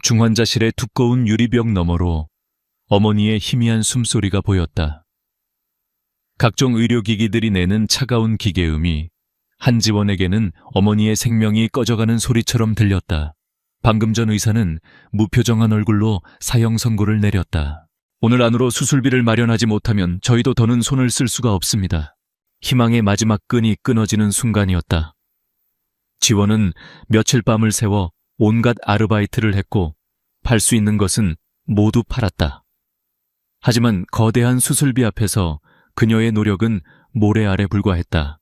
중환자실의 두꺼운 유리벽 너머로 어머니의 희미한 숨소리가 보였다. 각종 의료기기들이 내는 차가운 기계음이 한지원에게는 어머니의 생명이 꺼져가는 소리처럼 들렸다. 방금 전 의사는 무표정한 얼굴로 사형 선고를 내렸다. 오늘 안으로 수술비를 마련하지 못하면 저희도 더는 손을 쓸 수가 없습니다. 희망의 마지막 끈이 끊어지는 순간이었다. 지원은 며칠 밤을 새워 온갖 아르바이트를 했고 팔 수 있는 것은 모두 팔았다. 하지만 거대한 수술비 앞에서 그녀의 노력은 모래 아래 불과했다.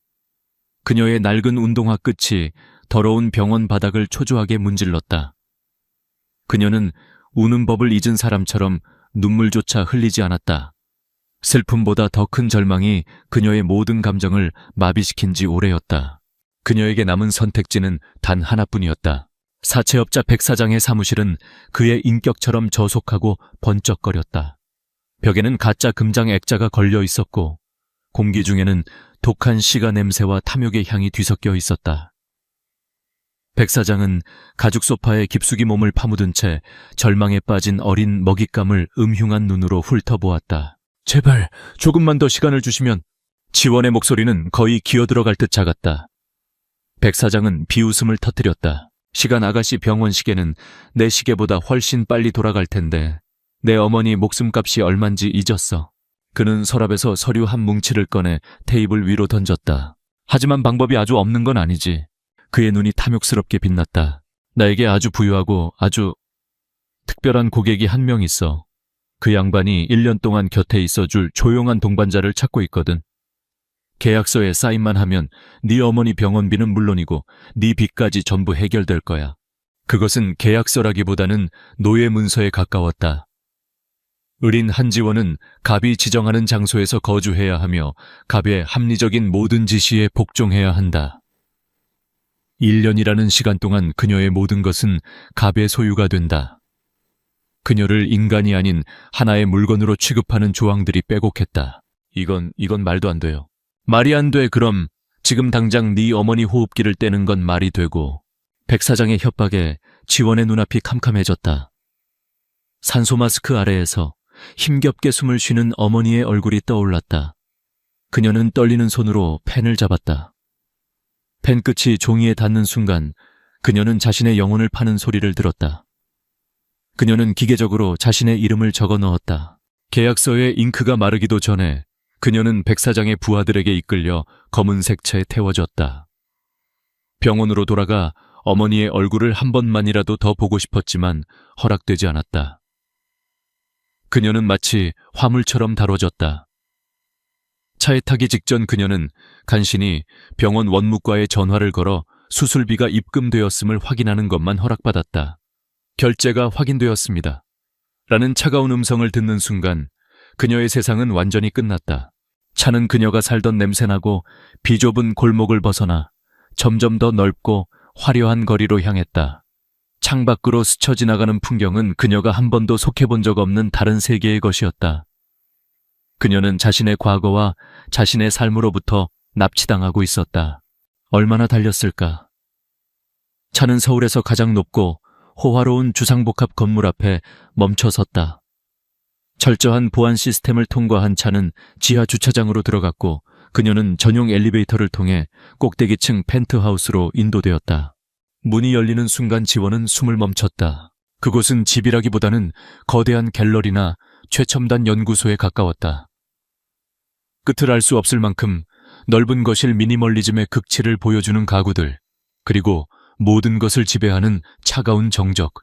그녀의 낡은 운동화 끝이 더러운 병원 바닥을 초조하게 문질렀다. 그녀는 우는 법을 잊은 사람처럼 눈물조차 흘리지 않았다. 슬픔보다 더 큰 절망이 그녀의 모든 감정을 마비시킨 지 오래였다. 그녀에게 남은 선택지는 단 하나뿐이었다. 사채업자 백 사장의 사무실은 그의 인격처럼 저속하고 번쩍거렸다. 벽에는 가짜 금장 액자가 걸려 있었고 공기 중에는 독한 시가 냄새와 탐욕의 향이 뒤섞여 있었다. 백 사장은 가죽 소파에 깊숙이 몸을 파묻은 채 절망에 빠진 어린 먹잇감을 음흉한 눈으로 훑어보았다. 제발 조금만 더 시간을 주시면. 지원의 목소리는 거의 기어들어갈 듯 작았다. 백 사장은 비웃음을 터뜨렸다. 시간 아가씨 병원 시계는 내 시계보다 훨씬 빨리 돌아갈 텐데 내 어머니 목숨값이 얼만지 잊었어. 그는 서랍에서 서류 한 뭉치를 꺼내 테이블 위로 던졌다. 하지만 방법이 아주 없는 건 아니지. 그의 눈이 탐욕스럽게 빛났다. 나에게 아주 부유하고 아주 특별한 고객이 한 명 있어. 그 양반이 1년 동안 곁에 있어줄 조용한 동반자를 찾고 있거든. 계약서에 사인만 하면 네 어머니 병원비는 물론이고 네 빚까지 전부 해결될 거야. 그것은 계약서라기보다는 노예 문서에 가까웠다. 의린 한지원은 갑이 지정하는 장소에서 거주해야 하며 갑의 합리적인 모든 지시에 복종해야 한다. 1년이라는 시간 동안 그녀의 모든 것은 갑의 소유가 된다. 그녀를 인간이 아닌 하나의 물건으로 취급하는 조항들이 빼곡했다. 이건 말도 안 돼요. 말이 안 돼. 그럼 지금 당장 네 어머니 호흡기를 떼는 건 말이 되고. 백 사장의 협박에 지원의 눈앞이 캄캄해졌다. 산소 마스크 아래에서 힘겹게 숨을 쉬는 어머니의 얼굴이 떠올랐다. 그녀는 떨리는 손으로 펜을 잡았다. 펜 끝이 종이에 닿는 순간 그녀는 자신의 영혼을 파는 소리를 들었다. 그녀는 기계적으로 자신의 이름을 적어 넣었다. 계약서에 잉크가 마르기도 전에 그녀는 백 사장의 부하들에게 이끌려 검은색 차에 태워졌다. 병원으로 돌아가 어머니의 얼굴을 한 번만이라도 더 보고 싶었지만 허락되지 않았다. 그녀는 마치 화물처럼 다뤄졌다. 차에 타기 직전 그녀는 간신히 병원 원무과에 전화를 걸어 수술비가 입금되었음을 확인하는 것만 허락받았다. 결제가 확인되었습니다. 라는 차가운 음성을 듣는 순간 그녀의 세상은 완전히 끝났다. 차는 그녀가 살던 냄새나고 비좁은 골목을 벗어나 점점 더 넓고 화려한 거리로 향했다. 창밖으로 스쳐 지나가는 풍경은 그녀가 한 번도 속해본 적 없는 다른 세계의 것이었다. 그녀는 자신의 과거와 자신의 삶으로부터 납치당하고 있었다. 얼마나 달렸을까? 차는 서울에서 가장 높고 호화로운 주상복합 건물 앞에 멈춰 섰다. 철저한 보안 시스템을 통과한 차는 지하 주차장으로 들어갔고 그녀는 전용 엘리베이터를 통해 꼭대기층 펜트하우스로 인도되었다. 문이 열리는 순간 지원은 숨을 멈췄다. 그곳은 집이라기보다는 거대한 갤러리나 최첨단 연구소에 가까웠다. 끝을 알 수 없을 만큼 넓은 거실 미니멀리즘의 극치를 보여주는 가구들, 그리고 모든 것을 지배하는 차가운 정적.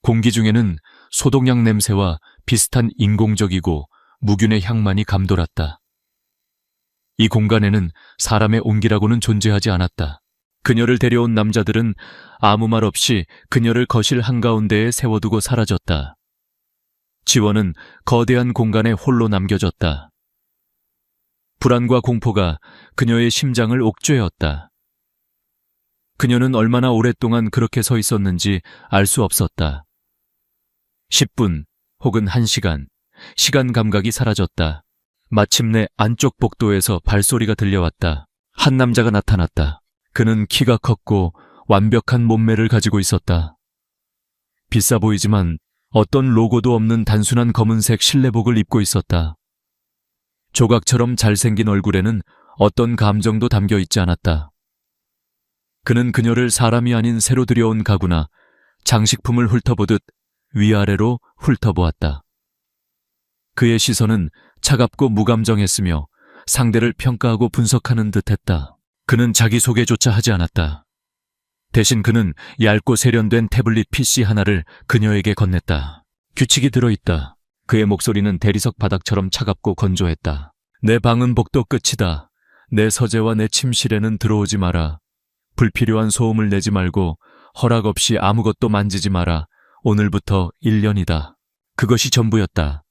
공기 중에는 소독약 냄새와 비슷한 인공적이고 무균의 향만이 감돌았다. 이 공간에는 사람의 온기라고는 존재하지 않았다. 그녀를 데려온 남자들은 아무 말 없이 그녀를 거실 한가운데에 세워두고 사라졌다. 지원은 거대한 공간에 홀로 남겨졌다. 불안과 공포가 그녀의 심장을 옥죄었다. 그녀는 얼마나 오랫동안 그렇게 서 있었는지 알 수 없었다. 10분 혹은 1시간, 시간 감각이 사라졌다. 마침내 안쪽 복도에서 발소리가 들려왔다. 한 남자가 나타났다. 그는 키가 컸고 완벽한 몸매를 가지고 있었다. 비싸 보이지만 어떤 로고도 없는 단순한 검은색 실내복을 입고 있었다. 조각처럼 잘생긴 얼굴에는 어떤 감정도 담겨 있지 않았다. 그는 그녀를 사람이 아닌 새로 들여온 가구나 장식품을 훑어보듯 위아래로 훑어보았다. 그의 시선은 차갑고 무감정했으며 상대를 평가하고 분석하는 듯했다. 그는 자기소개조차 하지 않았다. 대신 그는 얇고 세련된 태블릿 PC 하나를 그녀에게 건넸다. 규칙이 들어있다. 그의 목소리는 대리석 바닥처럼 차갑고 건조했다. 내 방은 복도 끝이다. 내 서재와 내 침실에는 들어오지 마라. 불필요한 소음을 내지 말고 허락 없이 아무것도 만지지 마라. 오늘부터 1년이다. 그것이 전부였다.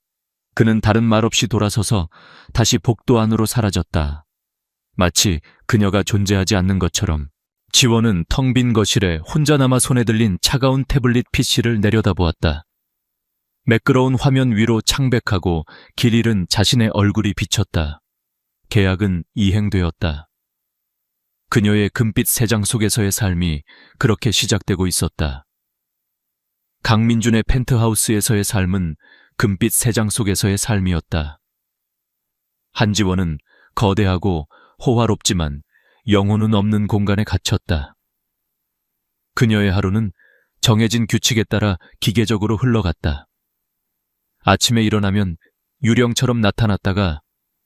그는 다른 말 없이 돌아서서 다시 복도 안으로 사라졌다. 마치 그녀가 존재하지 않는 것처럼. 지원은 텅 빈 거실에 혼자 남아 손에 들린 차가운 태블릿 PC를 내려다보았다. 매끄러운 화면 위로 창백하고 길 잃은 자신의 얼굴이 비쳤다. 계약은 이행되었다. 그녀의 금빛 세장 속에서의 삶이 그렇게 시작되고 있었다. 강민준의 펜트하우스에서의 삶은 금빛 세장 속에서의 삶이었다. 한지원은 거대하고 호화롭지만 영혼은 없는 공간에 갇혔다. 그녀의 하루는 정해진 규칙에 따라 기계적으로 흘러갔다. 아침에 일어나면 유령처럼 나타났다가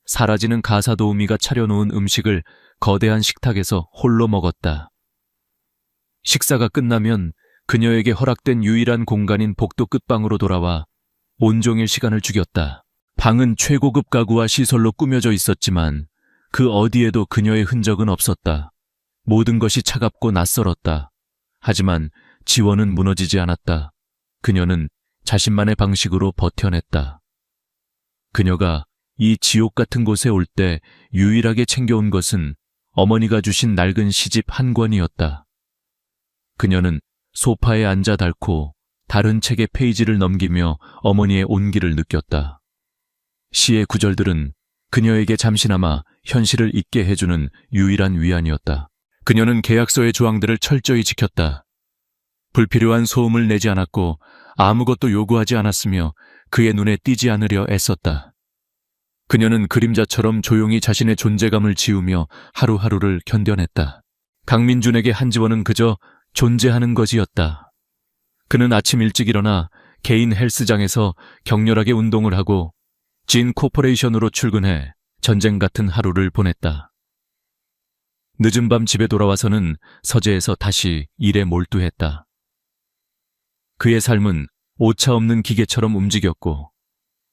사라지는 가사도우미가 차려놓은 음식을 거대한 식탁에서 홀로 먹었다. 식사가 끝나면 그녀에게 허락된 유일한 공간인 복도 끝방으로 돌아와 온종일 시간을 죽였다. 방은 최고급 가구와 시설로 꾸며져 있었지만 그 어디에도 그녀의 흔적은 없었다. 모든 것이 차갑고 낯설었다. 하지만 지원은 무너지지 않았다. 그녀는 자신만의 방식으로 버텨냈다. 그녀가 이 지옥 같은 곳에 올 때 유일하게 챙겨온 것은 어머니가 주신 낡은 시집 한 권이었다. 그녀는 소파에 앉아 닳고 다른 책의 페이지를 넘기며 어머니의 온기를 느꼈다. 시의 구절들은 그녀에게 잠시나마 현실을 잊게 해주는 유일한 위안이었다. 그녀는 계약서의 조항들을 철저히 지켰다. 불필요한 소음을 내지 않았고 아무것도 요구하지 않았으며 그의 눈에 띄지 않으려 애썼다. 그녀는 그림자처럼 조용히 자신의 존재감을 지우며 하루하루를 견뎌냈다. 강민준에게 한지원은 그저 존재하는 것이었다. 그는 아침 일찍 일어나 개인 헬스장에서 격렬하게 운동을 하고 진 코퍼레이션으로 출근해 전쟁 같은 하루를 보냈다. 늦은 밤 집에 돌아와서는 서재에서 다시 일에 몰두했다. 그의 삶은 오차 없는 기계처럼 움직였고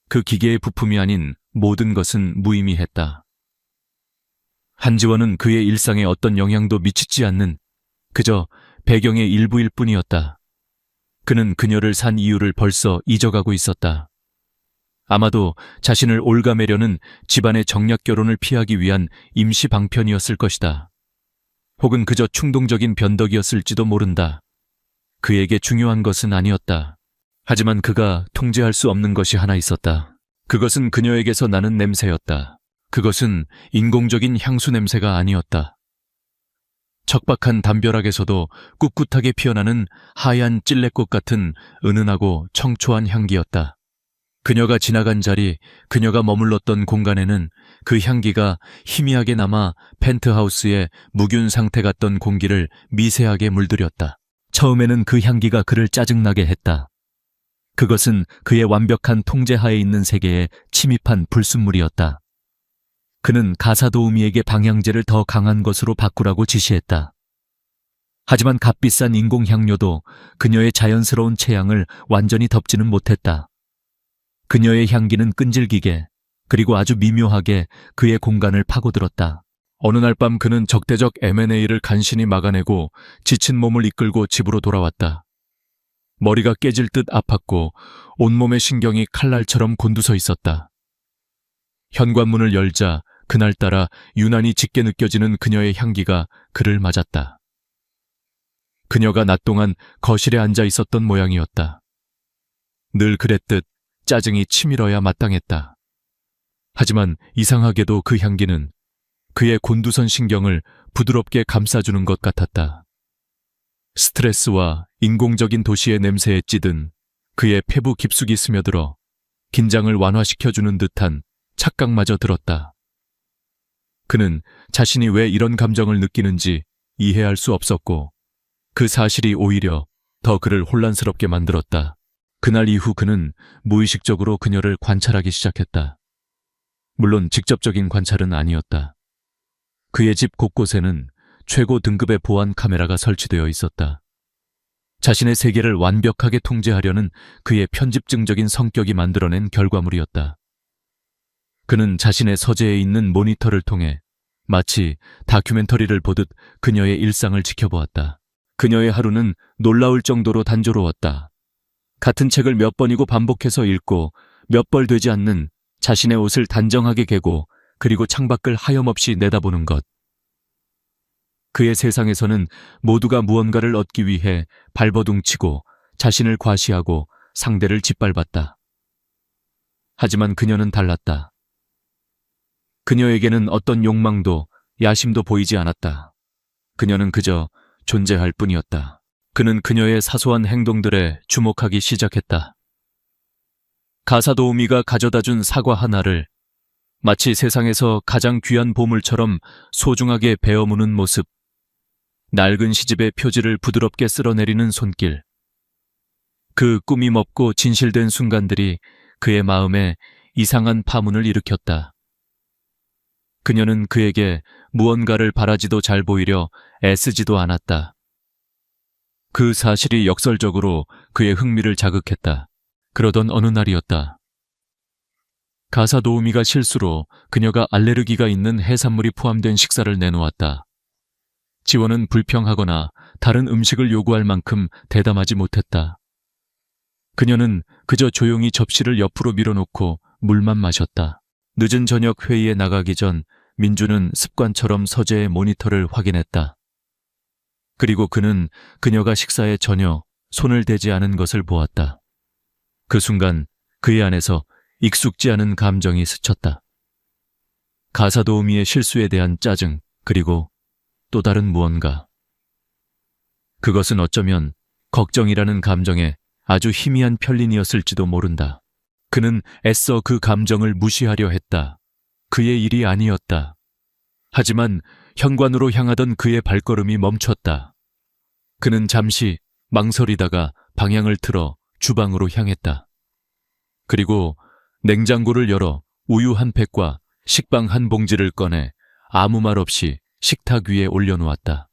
그 기계의 부품이 아닌 모든 것은 무의미했다. 한지원은 그의 일상에 어떤 영향도 미치지 않는 그저 배경의 일부일 뿐이었다. 그는 그녀를 산 이유를 벌써 잊어가고 있었다. 아마도 자신을 올가매려는 집안의 정략 결혼을 피하기 위한 임시 방편이었을 것이다. 혹은 그저 충동적인 변덕이었을지도 모른다. 그에게 중요한 것은 아니었다. 하지만 그가 통제할 수 없는 것이 하나 있었다. 그것은 그녀에게서 나는 냄새였다. 그것은 인공적인 향수 냄새가 아니었다. 척박한 담벼락에서도 꿋꿋하게 피어나는 하얀 찔레꽃 같은 은은하고 청초한 향기였다. 그녀가 지나간 자리, 그녀가 머물렀던 공간에는 그 향기가 희미하게 남아 펜트하우스의 무균 상태 같던 공기를 미세하게 물들였다. 처음에는 그 향기가 그를 짜증나게 했다. 그것은 그의 완벽한 통제하에 있는 세계에 침입한 불순물이었다. 그는 가사도우미에게 방향제를 더 강한 것으로 바꾸라고 지시했다. 하지만 값비싼 인공향료도 그녀의 자연스러운 체향을 완전히 덮지는 못했다. 그녀의 향기는 끈질기게 그리고 아주 미묘하게 그의 공간을 파고들었다. 어느 날 밤 그는 적대적 M&A를 간신히 막아내고 지친 몸을 이끌고 집으로 돌아왔다. 머리가 깨질 듯 아팠고 온몸의 신경이 칼날처럼 곤두서 있었다. 현관문을 열자 그날따라 유난히 짙게 느껴지는 그녀의 향기가 그를 맞았다. 그녀가 낮 동안 거실에 앉아 있었던 모양이었다. 늘 그랬듯 짜증이 치밀어야 마땅했다. 하지만 이상하게도 그 향기는 그의 곤두선 신경을 부드럽게 감싸주는 것 같았다. 스트레스와 인공적인 도시의 냄새에 찌든 그의 폐부 깊숙이 스며들어 긴장을 완화시켜주는 듯한 착각마저 들었다. 그는 자신이 왜 이런 감정을 느끼는지 이해할 수 없었고 그 사실이 오히려 더 그를 혼란스럽게 만들었다. 그날 이후 그는 무의식적으로 그녀를 관찰하기 시작했다. 물론 직접적인 관찰은 아니었다. 그의 집 곳곳에는 최고 등급의 보안 카메라가 설치되어 있었다. 자신의 세계를 완벽하게 통제하려는 그의 편집증적인 성격이 만들어낸 결과물이었다. 그는 자신의 서재에 있는 모니터를 통해 마치 다큐멘터리를 보듯 그녀의 일상을 지켜보았다. 그녀의 하루는 놀라울 정도로 단조로웠다. 같은 책을 몇 번이고 반복해서 읽고 몇 벌 되지 않는 자신의 옷을 단정하게 개고 그리고 창밖을 하염없이 내다보는 것. 그의 세상에서는 모두가 무언가를 얻기 위해 발버둥치고 자신을 과시하고 상대를 짓밟았다. 하지만 그녀는 달랐다. 그녀에게는 어떤 욕망도 야심도 보이지 않았다. 그녀는 그저 존재할 뿐이었다. 그는 그녀의 사소한 행동들에 주목하기 시작했다. 가사도우미가 가져다준 사과 하나를 마치 세상에서 가장 귀한 보물처럼 소중하게 베어무는 모습, 낡은 시집의 표지를 부드럽게 쓸어내리는 손길, 그 꾸밈 없고 진실된 순간들이 그의 마음에 이상한 파문을 일으켰다. 그녀는 그에게 무언가를 바라지도 잘 보이려 애쓰지도 않았다. 그 사실이 역설적으로 그의 흥미를 자극했다. 그러던 어느 날이었다. 가사도우미가 실수로 그녀가 알레르기가 있는 해산물이 포함된 식사를 내놓았다. 지원은 불평하거나 다른 음식을 요구할 만큼 대담하지 못했다. 그녀는 그저 조용히 접시를 옆으로 밀어놓고 물만 마셨다. 늦은 저녁 회의에 나가기 전 민주는 습관처럼 서재의 모니터를 확인했다. 그리고 그는 그녀가 식사에 전혀 손을 대지 않은 것을 보았다. 그 순간 그의 안에서 익숙지 않은 감정이 스쳤다. 가사도우미의 실수에 대한 짜증, 그리고 또 다른 무언가. 그것은 어쩌면 걱정이라는 감정에 아주 희미한 편린이었을지도 모른다. 그는 애써 그 감정을 무시하려 했다. 그의 일이 아니었다. 하지만 현관으로 향하던 그의 발걸음이 멈췄다. 그는 잠시 망설이다가 방향을 틀어 주방으로 향했다. 그리고 냉장고를 열어 우유 한 팩과 식빵 한 봉지를 꺼내 아무 말 없이 식탁 위에 올려놓았다.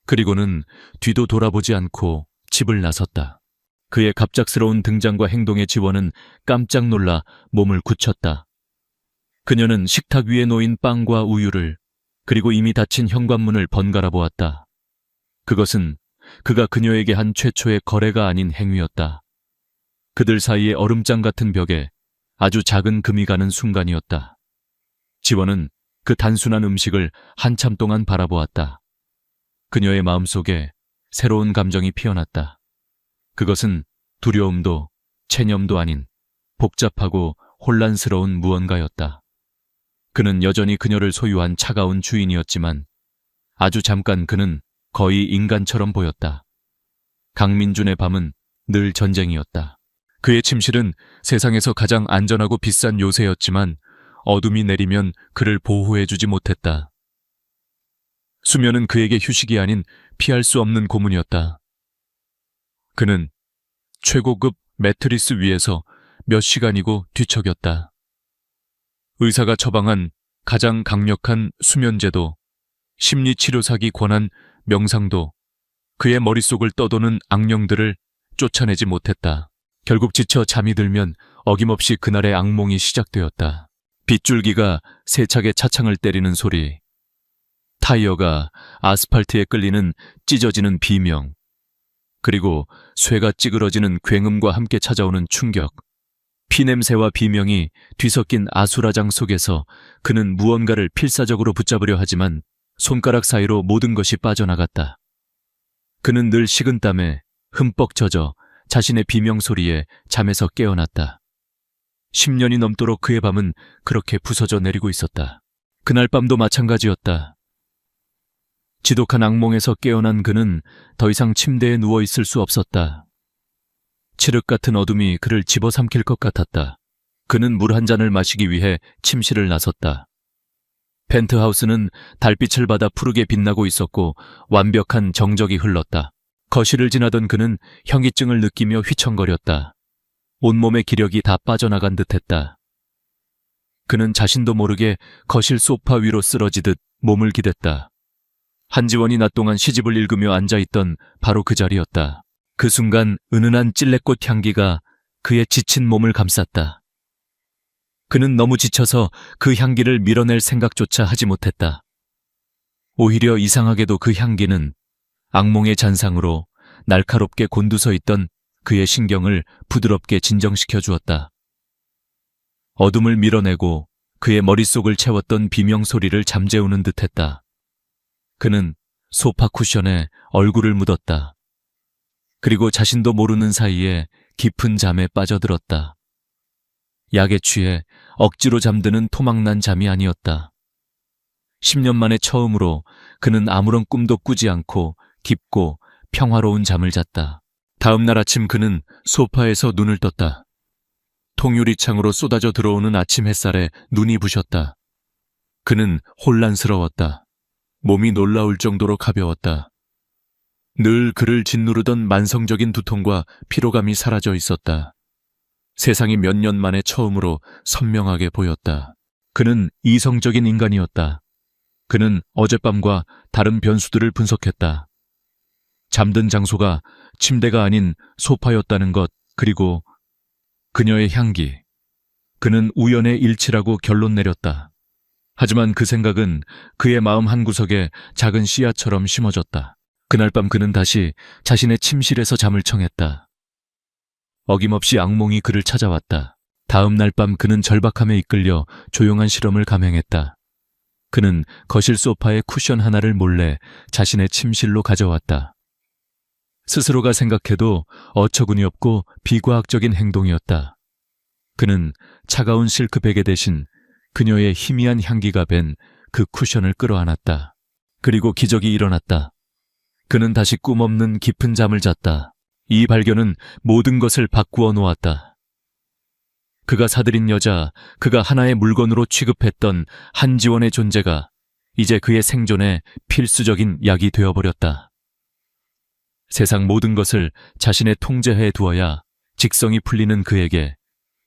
그리고는 뒤도 돌아보지 않고 집을 나섰다. 그의 갑작스러운 등장과 행동에 지원은 깜짝 놀라 몸을 굳혔다. 그녀는 식탁 위에 놓인 빵과 우유를 그리고 이미 닫힌 현관문을 번갈아 보았다. 그것은 그가 그녀에게 한 최초의 거래가 아닌 행위였다. 그들 사이의 얼음장 같은 벽에 아주 작은 금이 가는 순간이었다. 지원은 그 단순한 음식을 한참 동안 바라보았다. 그녀의 마음속에 새로운 감정이 피어났다. 그것은 두려움도 체념도 아닌 복잡하고 혼란스러운 무언가였다. 그는 여전히 그녀를 소유한 차가운 주인이었지만 아주 잠깐 그는 거의 인간처럼 보였다. 강민준의 밤은 늘 전쟁이었다. 그의 침실은 세상에서 가장 안전하고 비싼 요새였지만 어둠이 내리면 그를 보호해주지 못했다. 수면은 그에게 휴식이 아닌 피할 수 없는 고문이었다. 그는 최고급 매트리스 위에서 몇 시간이고 뒤척였다. 의사가 처방한 가장 강력한 수면제도, 심리치료사기 권한 명상도 그의 머릿속을 떠도는 악령들을 쫓아내지 못했다. 결국 지쳐 잠이 들면 어김없이 그날의 악몽이 시작되었다. 빗줄기가 세차게 차창을 때리는 소리, 타이어가 아스팔트에 끌리는 찢어지는 비명, 그리고 쇠가 찌그러지는 굉음과 함께 찾아오는 충격. 피냄새와 비명이 뒤섞인 아수라장 속에서 그는 무언가를 필사적으로 붙잡으려 하지만 손가락 사이로 모든 것이 빠져나갔다. 그는 늘 식은땀에 흠뻑 젖어 자신의 비명 소리에 잠에서 깨어났다. 10년이 넘도록 그의 밤은 그렇게 부서져 내리고 있었다. 그날 밤도 마찬가지였다. 지독한 악몽에서 깨어난 그는 더 이상 침대에 누워 있을 수 없었다. 칠흑 같은 어둠이 그를 집어삼킬 것 같았다. 그는 물 한 잔을 마시기 위해 침실을 나섰다. 펜트하우스는 달빛을 받아 푸르게 빛나고 있었고 완벽한 정적이 흘렀다. 거실을 지나던 그는 현기증을 느끼며 휘청거렸다. 온몸의 기력이 다 빠져나간 듯했다. 그는 자신도 모르게 거실 소파 위로 쓰러지듯 몸을 기댔다. 한지원이 낮 동안 시집을 읽으며 앉아있던 바로 그 자리였다. 그 순간 은은한 찔레꽃 향기가 그의 지친 몸을 감쌌다. 그는 너무 지쳐서 그 향기를 밀어낼 생각조차 하지 못했다. 오히려 이상하게도 그 향기는 악몽의 잔상으로 날카롭게 곤두서 있던 그의 신경을 부드럽게 진정시켜 주었다. 어둠을 밀어내고 그의 머릿속을 채웠던 비명소리를 잠재우는 듯했다. 그는 소파 쿠션에 얼굴을 묻었다. 그리고 자신도 모르는 사이에 깊은 잠에 빠져들었다. 약에 취해 억지로 잠드는 토막난 잠이 아니었다. 10년 만에 처음으로 그는 아무런 꿈도 꾸지 않고 깊고 평화로운 잠을 잤다. 다음 날 아침 그는 소파에서 눈을 떴다. 통유리창으로 쏟아져 들어오는 아침 햇살에 눈이 부셨다. 그는 혼란스러웠다. 몸이 놀라울 정도로 가벼웠다. 늘 그를 짓누르던 만성적인 두통과 피로감이 사라져 있었다. 세상이 몇 년 만에 처음으로 선명하게 보였다. 그는 이성적인 인간이었다. 그는 어젯밤과 다른 변수들을 분석했다. 잠든 장소가 침대가 아닌 소파였다는 것, 그리고 그녀의 향기. 그는 우연의 일치라고 결론 내렸다. 하지만 그 생각은 그의 마음 한구석에 작은 씨앗처럼 심어졌다. 그날 밤 그는 다시 자신의 침실에서 잠을 청했다. 어김없이 악몽이 그를 찾아왔다. 다음 날 밤 그는 절박함에 이끌려 조용한 실험을 감행했다. 그는 거실 소파에 쿠션 하나를 몰래 자신의 침실로 가져왔다. 스스로가 생각해도 어처구니 없고 비과학적인 행동이었다. 그는 차가운 실크 베개 대신 그녀의 희미한 향기가 밴 그 쿠션을 끌어안았다. 그리고 기적이 일어났다. 그는 다시 꿈없는 깊은 잠을 잤다. 이 발견은 모든 것을 바꾸어 놓았다. 그가 사들인 여자, 그가 하나의 물건으로 취급했던 한지원의 존재가 이제 그의 생존에 필수적인 약이 되어버렸다. 세상 모든 것을 자신의 통제하에 두어야 직성이 풀리는 그에게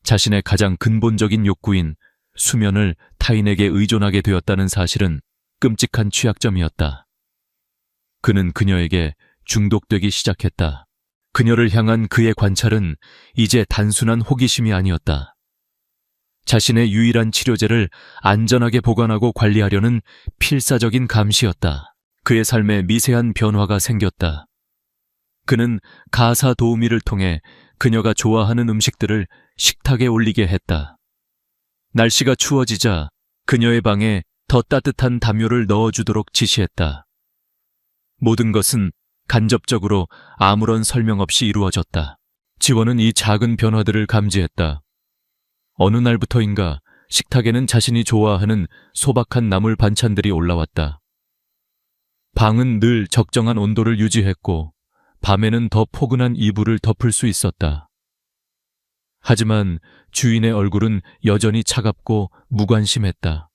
자신의 가장 근본적인 욕구인 수면을 타인에게 의존하게 되었다는 사실은 끔찍한 취약점이었다. 그는 그녀에게 중독되기 시작했다. 그녀를 향한 그의 관찰은 이제 단순한 호기심이 아니었다. 자신의 유일한 치료제를 안전하게 보관하고 관리하려는 필사적인 감시였다. 그의 삶에 미세한 변화가 생겼다. 그는 가사 도우미를 통해 그녀가 좋아하는 음식들을 식탁에 올리게 했다. 날씨가 추워지자 그녀의 방에 더 따뜻한 담요를 넣어주도록 지시했다. 모든 것은 간접적으로 아무런 설명 없이 이루어졌다. 지원은 이 작은 변화들을 감지했다. 어느 날부터인가 식탁에는 자신이 좋아하는 소박한 나물 반찬들이 올라왔다. 방은 늘 적정한 온도를 유지했고 밤에는 더 포근한 이불을 덮을 수 있었다. 하지만 주인의 얼굴은 여전히 차갑고 무관심했다.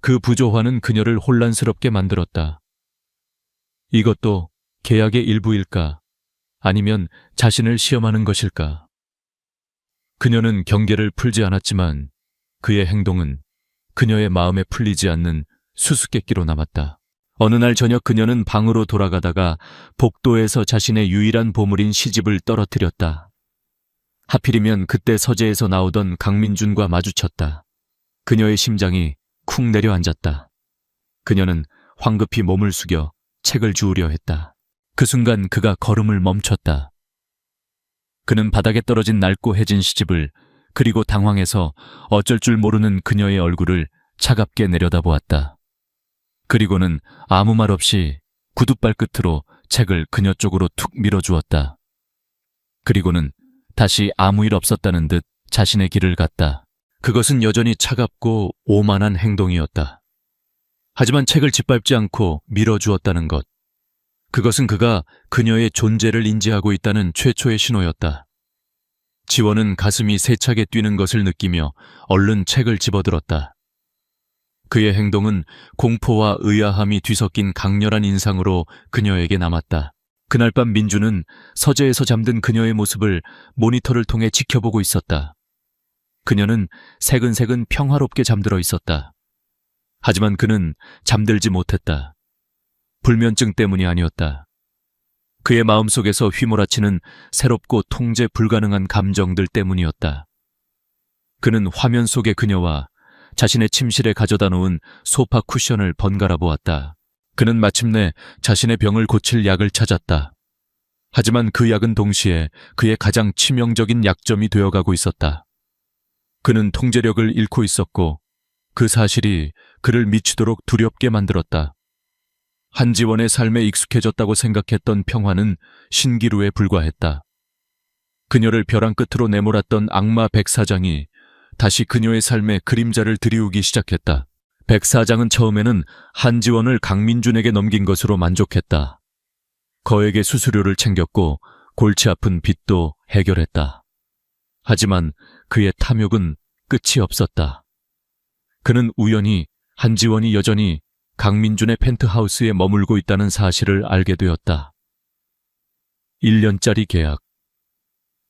그 부조화는 그녀를 혼란스럽게 만들었다. 이것도 계약의 일부일까? 아니면 자신을 시험하는 것일까? 그녀는 경계를 풀지 않았지만 그의 행동은 그녀의 마음에 풀리지 않는 수수께끼로 남았다. 어느 날 저녁 그녀는 방으로 돌아가다가 복도에서 자신의 유일한 보물인 시집을 떨어뜨렸다. 하필이면 그때 서재에서 나오던 강민준과 마주쳤다. 그녀의 심장이 쿵 내려앉았다. 그녀는 황급히 몸을 숙여 책을 주우려 했다. 그 순간 그가 걸음을 멈췄다. 그는 바닥에 떨어진 낡고 해진 시집을, 그리고 당황해서 어쩔 줄 모르는 그녀의 얼굴을 차갑게 내려다보았다. 그리고는 아무 말 없이 구둣발끝으로 책을 그녀 쪽으로 툭 밀어주었다. 그리고는 다시 아무 일 없었다는 듯 자신의 길을 갔다. 그것은 여전히 차갑고 오만한 행동이었다. 하지만 책을 짓밟지 않고 밀어주었다는 것. 그것은 그가 그녀의 존재를 인지하고 있다는 최초의 신호였다. 지원은 가슴이 세차게 뛰는 것을 느끼며 얼른 책을 집어들었다. 그의 행동은 공포와 의아함이 뒤섞인 강렬한 인상으로 그녀에게 남았다. 그날 밤 민주는 서재에서 잠든 그녀의 모습을 모니터를 통해 지켜보고 있었다. 그녀는 새근새근 평화롭게 잠들어 있었다. 하지만 그는 잠들지 못했다. 불면증 때문이 아니었다. 그의 마음속에서 휘몰아치는 새롭고 통제 불가능한 감정들 때문이었다. 그는 화면 속의 그녀와 자신의 침실에 가져다 놓은 소파 쿠션을 번갈아 보았다. 그는 마침내 자신의 병을 고칠 약을 찾았다. 하지만 그 약은 동시에 그의 가장 치명적인 약점이 되어가고 있었다. 그는 통제력을 잃고 있었고 그 사실이 그를 미치도록 두렵게 만들었다. 한지원의 삶에 익숙해졌다고 생각했던 평화는 신기루에 불과했다. 그녀를 벼랑 끝으로 내몰았던 악마 백사장이 다시 그녀의 삶에 그림자를 들이우기 시작했다. 백사장은 처음에는 한지원을 강민준에게 넘긴 것으로 만족했다. 거액의 수수료를 챙겼고 골치 아픈 빚도 해결했다. 하지만 그의 탐욕은 끝이 없었다. 그는 우연히 한지원이 여전히 강민준의 펜트하우스에 머물고 있다는 사실을 알게 되었다. 1년짜리 계약.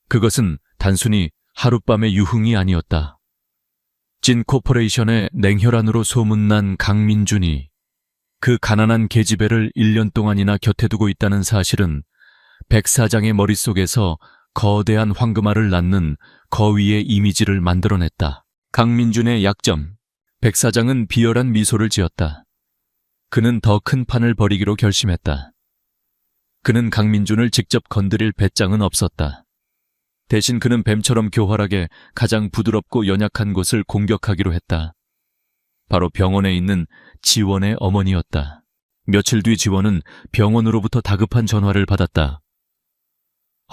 그것은 단순히 하룻밤의 유흥이 아니었다. 진 코퍼레이션의 냉혈한으로 소문난 강민준이 그 가난한 계집애를 1년 동안이나 곁에 두고 있다는 사실은 백 사장의 머릿속에서 거대한 황금알을 낳는 거위의 이미지를 만들어냈다. 강민준의 약점. 백 사장은 비열한 미소를 지었다. 그는 더 큰 판을 벌이기로 결심했다. 그는 강민준을 직접 건드릴 배짱은 없었다. 대신 그는 뱀처럼 교활하게 가장 부드럽고 연약한 곳을 공격하기로 했다. 바로 병원에 있는 지원의 어머니였다. 며칠 뒤 지원은 병원으로부터 다급한 전화를 받았다.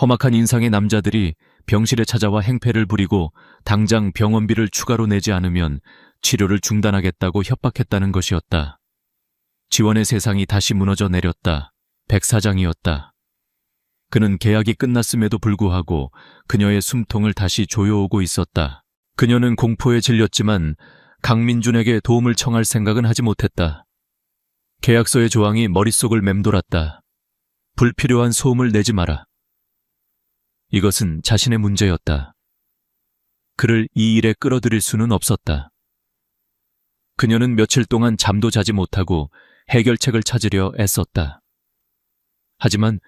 험악한 인상의 남자들이 병실에 찾아와 행패를 부리고 당장 병원비를 추가로 내지 않으면 치료를 중단하겠다고 협박했다는 것이었다. 지원의 세상이 다시 무너져 내렸다. 백 사장이었다. 그는 계약이 끝났음에도 불구하고 그녀의 숨통을 다시 조여오고 있었다. 그녀는 공포에 질렸지만 강민준에게 도움을 청할 생각은 하지 못했다. 계약서의 조항이 머릿속을 맴돌았다. 불필요한 소음을 내지 마라. 이것은 자신의 문제였다. 그를 이 일에 끌어들일 수는 없었다. 그녀는 며칠 동안 잠도 자지 못하고 해결책을 찾으려 애썼다. 하지만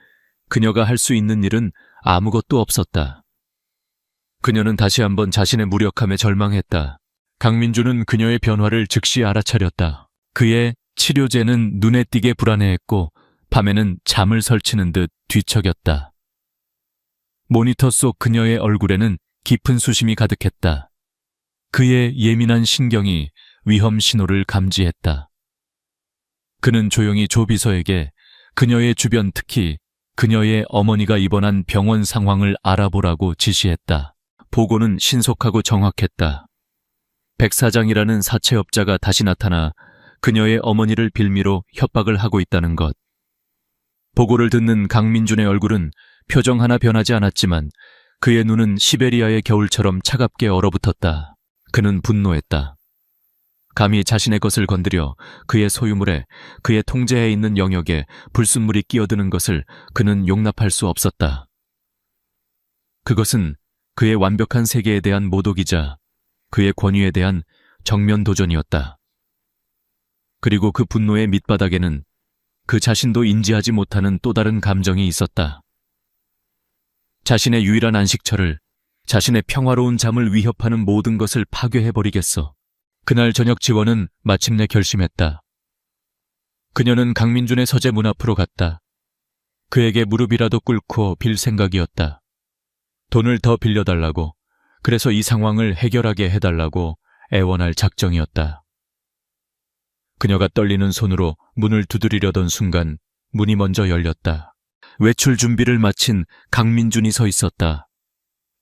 그녀가 할 수 있는 일은 아무것도 없었다. 그녀는 다시 한번 자신의 무력함에 절망했다. 강민준은 그녀의 변화를 즉시 알아차렸다. 그의 치료제는 눈에 띄게 불안해했고 밤에는 잠을 설치는 듯 뒤척였다. 모니터 속 그녀의 얼굴에는 깊은 수심이 가득했다. 그의 예민한 신경이 위험 신호를 감지했다. 그는 조용히 조 비서에게 그녀의 주변, 특히 그녀의 어머니가 입원한 병원 상황을 알아보라고 지시했다. 보고는 신속하고 정확했다. 백 사장이라는 사채업자가 다시 나타나 그녀의 어머니를 빌미로 협박을 하고 있다는 것. 보고를 듣는 강민준의 얼굴은 표정 하나 변하지 않았지만 그의 눈은 시베리아의 겨울처럼 차갑게 얼어붙었다. 그는 분노했다. 감히 자신의 것을 건드려 그의 소유물에, 그의 통제에 있는 영역에 불순물이 끼어드는 것을 그는 용납할 수 없었다. 그것은 그의 완벽한 세계에 대한 모독이자 그의 권위에 대한 정면 도전이었다. 그리고 그 분노의 밑바닥에는 그 자신도 인지하지 못하는 또 다른 감정이 있었다. 자신의 유일한 안식처를, 자신의 평화로운 잠을 위협하는 모든 것을 파괴해버리겠어. 그날 저녁 지원은 마침내 결심했다. 그녀는 강민준의 서재 문 앞으로 갔다. 그에게 무릎이라도 꿇고 빌 생각이었다. 돈을 더 빌려달라고, 그래서 이 상황을 해결하게 해달라고 애원할 작정이었다. 그녀가 떨리는 손으로 문을 두드리려던 순간 문이 먼저 열렸다. 외출 준비를 마친 강민준이 서 있었다.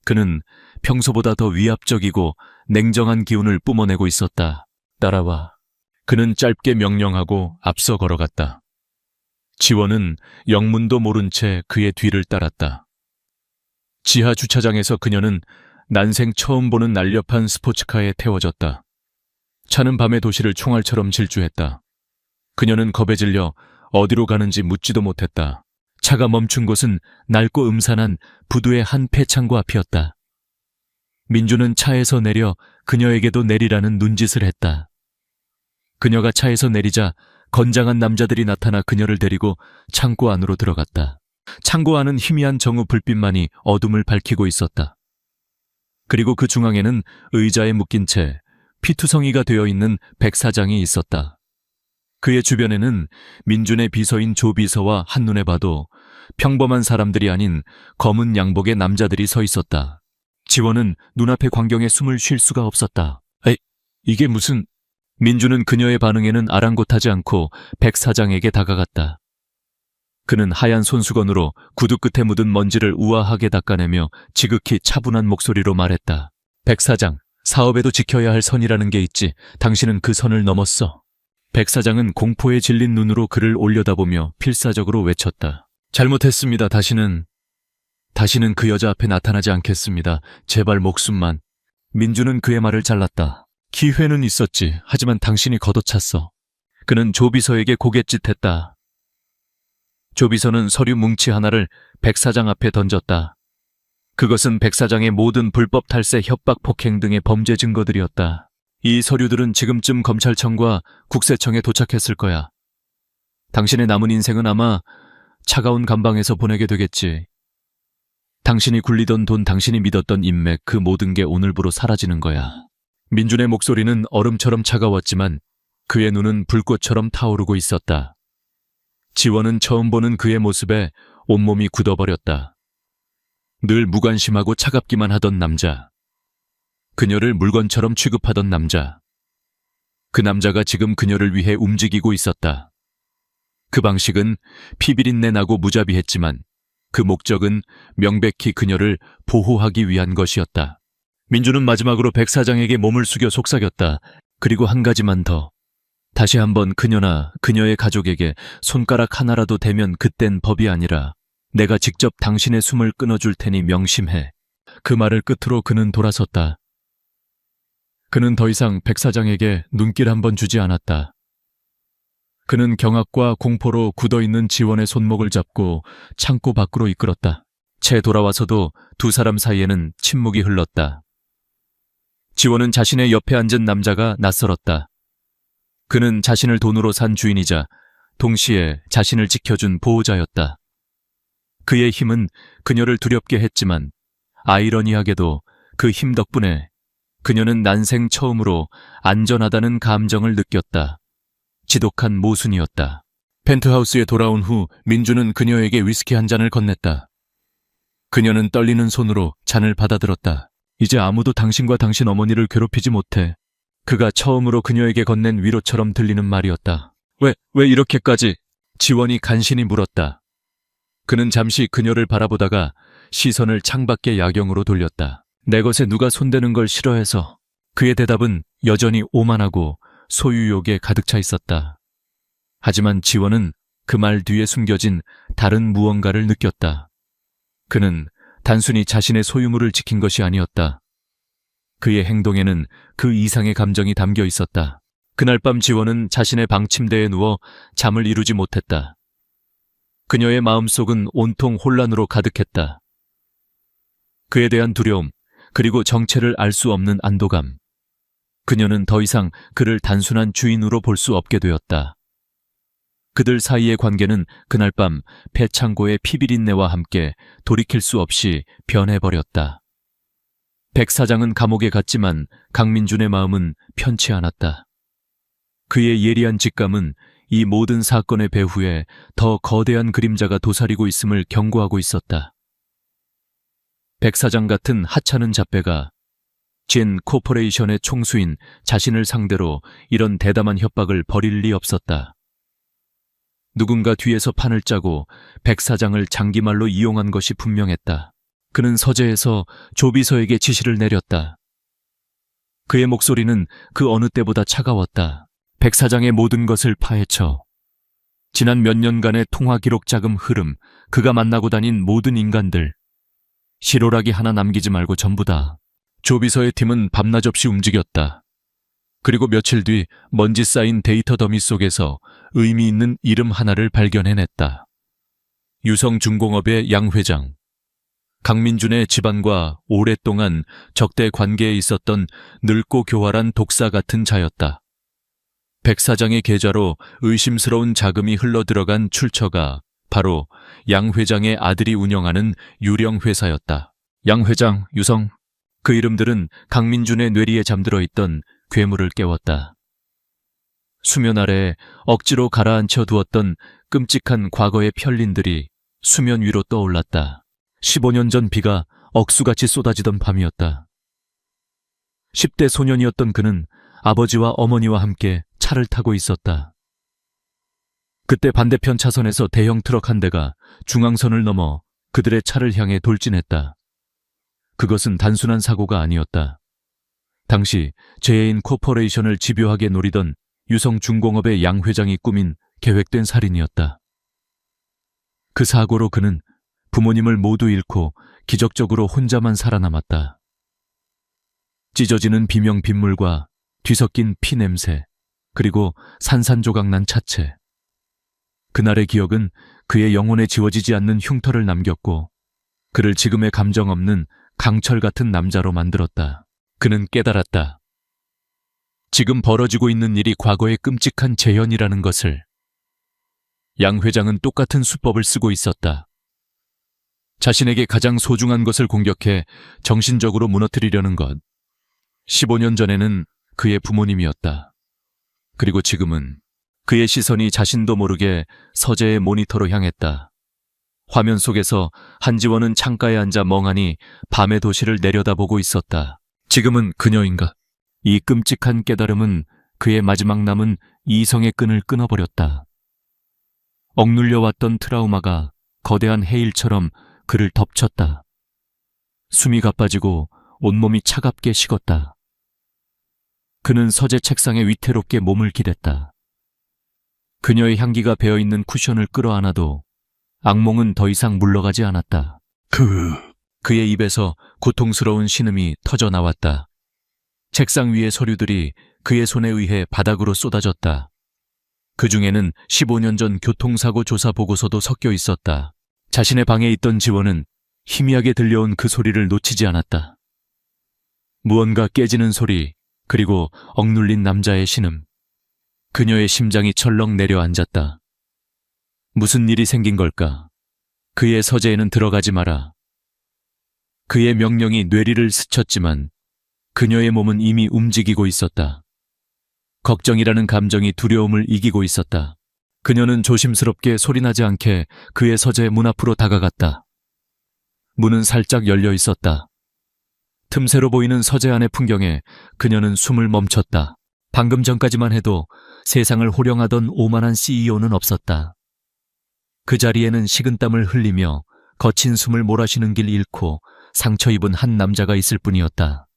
그는 평소보다 더 위압적이고 냉정한 기운을 뿜어내고 있었다. 따라와. 그는 짧게 명령하고 앞서 걸어갔다. 지원은 영문도 모른 채 그의 뒤를 따랐다. 지하 주차장에서 그녀는 난생 처음 보는 날렵한 스포츠카에 태워졌다. 차는 밤의 도시를 총알처럼 질주했다. 그녀는 겁에 질려 어디로 가는지 묻지도 못했다. 차가 멈춘 곳은 낡고 음산한 부두의 한 폐창고 앞이었다. 민주는 차에서 내려 그녀에게도 내리라는 눈짓을 했다. 그녀가 차에서 내리자 건장한 남자들이 나타나 그녀를 데리고 창고 안으로 들어갔다. 창고 안은 희미한 정우 불빛만이 어둠을 밝히고 있었다. 그리고 그 중앙에는 의자에 묶인 채 피투성이가 되어 있는 백 사장이 있었다. 그의 주변에는 민준의 비서인 조 비서와 한눈에 봐도 평범한 사람들이 아닌 검은 양복의 남자들이 서 있었다. 지원은 눈앞의 광경에 숨을 쉴 수가 없었다. 이게 무슨... 민준은 그녀의 반응에는 아랑곳하지 않고 백 사장에게 다가갔다. 그는 하얀 손수건으로 구두 끝에 묻은 먼지를 우아하게 닦아내며 지극히 차분한 목소리로 말했다. 백 사장, 사업에도 지켜야 할 선이라는 게 있지. 당신은 그 선을 넘었어. 백 사장은 공포에 질린 눈으로 그를 올려다보며 필사적으로 외쳤다. 잘못했습니다. 다시는 그 여자 앞에 나타나지 않겠습니다. 제발 목숨만. 민주는 그의 말을 잘랐다. 기회는 있었지. 하지만 당신이 걷어찼어. 그는 조비서에게 고갯짓했다. 조비서는 서류 뭉치 하나를 백 사장 앞에 던졌다. 그것은 백 사장의 모든 불법 탈세, 협박, 폭행 등의 범죄 증거들이었다. 이 서류들은 지금쯤 검찰청과 국세청에 도착했을 거야. 당신의 남은 인생은 아마 차가운 감방에서 보내게 되겠지. 당신이 굴리던 돈, 당신이 믿었던 인맥, 그 모든 게 오늘부로 사라지는 거야. 민준의 목소리는 얼음처럼 차가웠지만 그의 눈은 불꽃처럼 타오르고 있었다. 지원은 처음 보는 그의 모습에 온몸이 굳어버렸다. 늘 무관심하고 차갑기만 하던 남자. 그녀를 물건처럼 취급하던 남자. 그 남자가 지금 그녀를 위해 움직이고 있었다. 그 방식은 피비린내 나고 무자비했지만 그 목적은 명백히 그녀를 보호하기 위한 것이었다. 민주는 마지막으로 백 사장에게 몸을 숙여 속삭였다. 그리고 한 가지만 더. 다시 한번 그녀나 그녀의 가족에게 손가락 하나라도 대면 그땐 법이 아니라 내가 직접 당신의 숨을 끊어줄 테니 명심해. 그 말을 끝으로 그는 돌아섰다. 그는 더 이상 백 사장에게 눈길 한 번 주지 않았다. 그는 경악과 공포로 굳어있는 지원의 손목을 잡고 창고 밖으로 이끌었다. 채 돌아와서도 두 사람 사이에는 침묵이 흘렀다. 지원은 자신의 옆에 앉은 남자가 낯설었다. 그는 자신을 돈으로 산 주인이자 동시에 자신을 지켜준 보호자였다. 그의 힘은 그녀를 두렵게 했지만 아이러니하게도 그 힘 덕분에 그녀는 난생 처음으로 안전하다는 감정을 느꼈다. 지독한 모순이었다. 펜트하우스에 돌아온 후 민주는 그녀에게 위스키 한 잔을 건넸다. 그녀는 떨리는 손으로 잔을 받아들었다. 이제 아무도 당신과 당신 어머니를 괴롭히지 못해. 그가 처음으로 그녀에게 건넨 위로처럼 들리는 말이었다. 왜 이렇게까지? 지원이 간신히 물었다. 그는 잠시 그녀를 바라보다가 시선을 창밖의 야경으로 돌렸다. 내 것에 누가 손대는 걸 싫어해서. 그의 대답은 여전히 오만하고 소유욕에 가득 차 있었다. 하지만 지원은 그 말 뒤에 숨겨진 다른 무언가를 느꼈다. 그는 단순히 자신의 소유물을 지킨 것이 아니었다. 그의 행동에는 그 이상의 감정이 담겨 있었다. 그날 밤 지원은 자신의 방 침대에 누워 잠을 이루지 못했다. 그녀의 마음속은 온통 혼란으로 가득했다. 그에 대한 두려움, 그리고 정체를 알 수 없는 안도감. 그녀는 더 이상 그를 단순한 주인으로 볼 수 없게 되었다. 그들 사이의 관계는 그날 밤 폐창고의 피비린내와 함께 돌이킬 수 없이 변해버렸다. 백 사장은 감옥에 갔지만 강민준의 마음은 편치 않았다. 그의 예리한 직감은 이 모든 사건의 배후에 더 거대한 그림자가 도사리고 있음을 경고하고 있었다. 백 사장 같은 하찮은 잡배가 진 코퍼레이션의 총수인 자신을 상대로 이런 대담한 협박을 벌일 리 없었다. 누군가 뒤에서 판을 짜고 백 사장을 장기말로 이용한 것이 분명했다. 그는 서재에서 조비서에게 지시를 내렸다. 그의 목소리는 그 어느 때보다 차가웠다. 백 사장의 모든 것을 파헤쳐 지난 몇 년간의 통화 기록 자금 흐름, 그가 만나고 다닌 모든 인간들, 실오라기 하나 남기지 말고 전부 다. 조비서의 팀은 밤낮 없이 움직였다. 그리고 며칠 뒤 먼지 쌓인 데이터 더미 속에서 의미 있는 이름 하나를 발견해냈다. 유성중공업의 양 회장. 강민준의 집안과 오랫동안 적대 관계에 있었던 늙고 교활한 독사 같은 자였다. 백 사장의 계좌로 의심스러운 자금이 흘러들어간 출처가 바로 양 회장의 아들이 운영하는 유령 회사였다. 양 회장, 유성, 그 이름들은 강민준의 뇌리에 잠들어 있던 괴물을 깨웠다. 수면 아래에 억지로 가라앉혀 두었던 끔찍한 과거의 편린들이 수면 위로 떠올랐다. 15년 전 비가 억수같이 쏟아지던 밤이었다. 10대 소년이었던 그는 아버지와 어머니와 함께 차를 타고 있었다. 그때 반대편 차선에서 대형 트럭 한 대가 중앙선을 넘어 그들의 차를 향해 돌진했다. 그것은 단순한 사고가 아니었다. 당시 제인 코퍼레이션을 집요하게 노리던 유성중공업의 양 회장이 꾸민 계획된 살인이었다. 그 사고로 그는 부모님을 모두 잃고 기적적으로 혼자만 살아남았다. 찢어지는 비명 빗물과 뒤섞인 피 냄새, 그리고 산산조각난 차체. 그날의 기억은 그의 영혼에 지워지지 않는 흉터를 남겼고 그를 지금의 감정 없는 강철 같은 남자로 만들었다. 그는 깨달았다. 지금 벌어지고 있는 일이 과거의 끔찍한 재현이라는 것을. 양 회장은 똑같은 수법을 쓰고 있었다. 자신에게 가장 소중한 것을 공격해 정신적으로 무너뜨리려는 것. 15년 전에는 그의 부모님이었다. 그리고 지금은 그의 시선이 자신도 모르게 서재의 모니터로 향했다. 화면 속에서 한지원은 창가에 앉아 멍하니 밤의 도시를 내려다보고 있었다. 지금은 그녀인가? 이 끔찍한 깨달음은 그의 마지막 남은 이성의 끈을 끊어버렸다. 억눌려왔던 트라우마가 거대한 해일처럼 그를 덮쳤다. 숨이 가빠지고 온몸이 차갑게 식었다. 그는 서재 책상에 위태롭게 몸을 기댔다. 그녀의 향기가 배어있는 쿠션을 끌어안아도 악몽은 더 이상 물러가지 않았다. 그의 입에서 고통스러운 신음이 터져 나왔다. 책상 위의 서류들이 그의 손에 의해 바닥으로 쏟아졌다. 그 중에는 15년 전 교통사고 조사 보고서도 섞여 있었다. 자신의 방에 있던 지원은 희미하게 들려온 그 소리를 놓치지 않았다. 무언가 깨지는 소리, 그리고 억눌린 남자의 신음. 그녀의 심장이 철렁 내려앉았다. 무슨 일이 생긴 걸까? 그의 서재에는 들어가지 마라. 그의 명령이 뇌리를 스쳤지만 그녀의 몸은 이미 움직이고 있었다. 걱정이라는 감정이 두려움을 이기고 있었다. 그녀는 조심스럽게 소리나지 않게 그의 서재 문 앞으로 다가갔다. 문은 살짝 열려 있었다. 틈새로 보이는 서재 안의 풍경에 그녀는 숨을 멈췄다. 방금 전까지만 해도 세상을 호령하던 오만한 CEO는 없었다. 그 자리에는 식은땀을 흘리며 거친 숨을 몰아쉬는 길 잃고 상처 입은 한 남자가 있을 뿐이었다.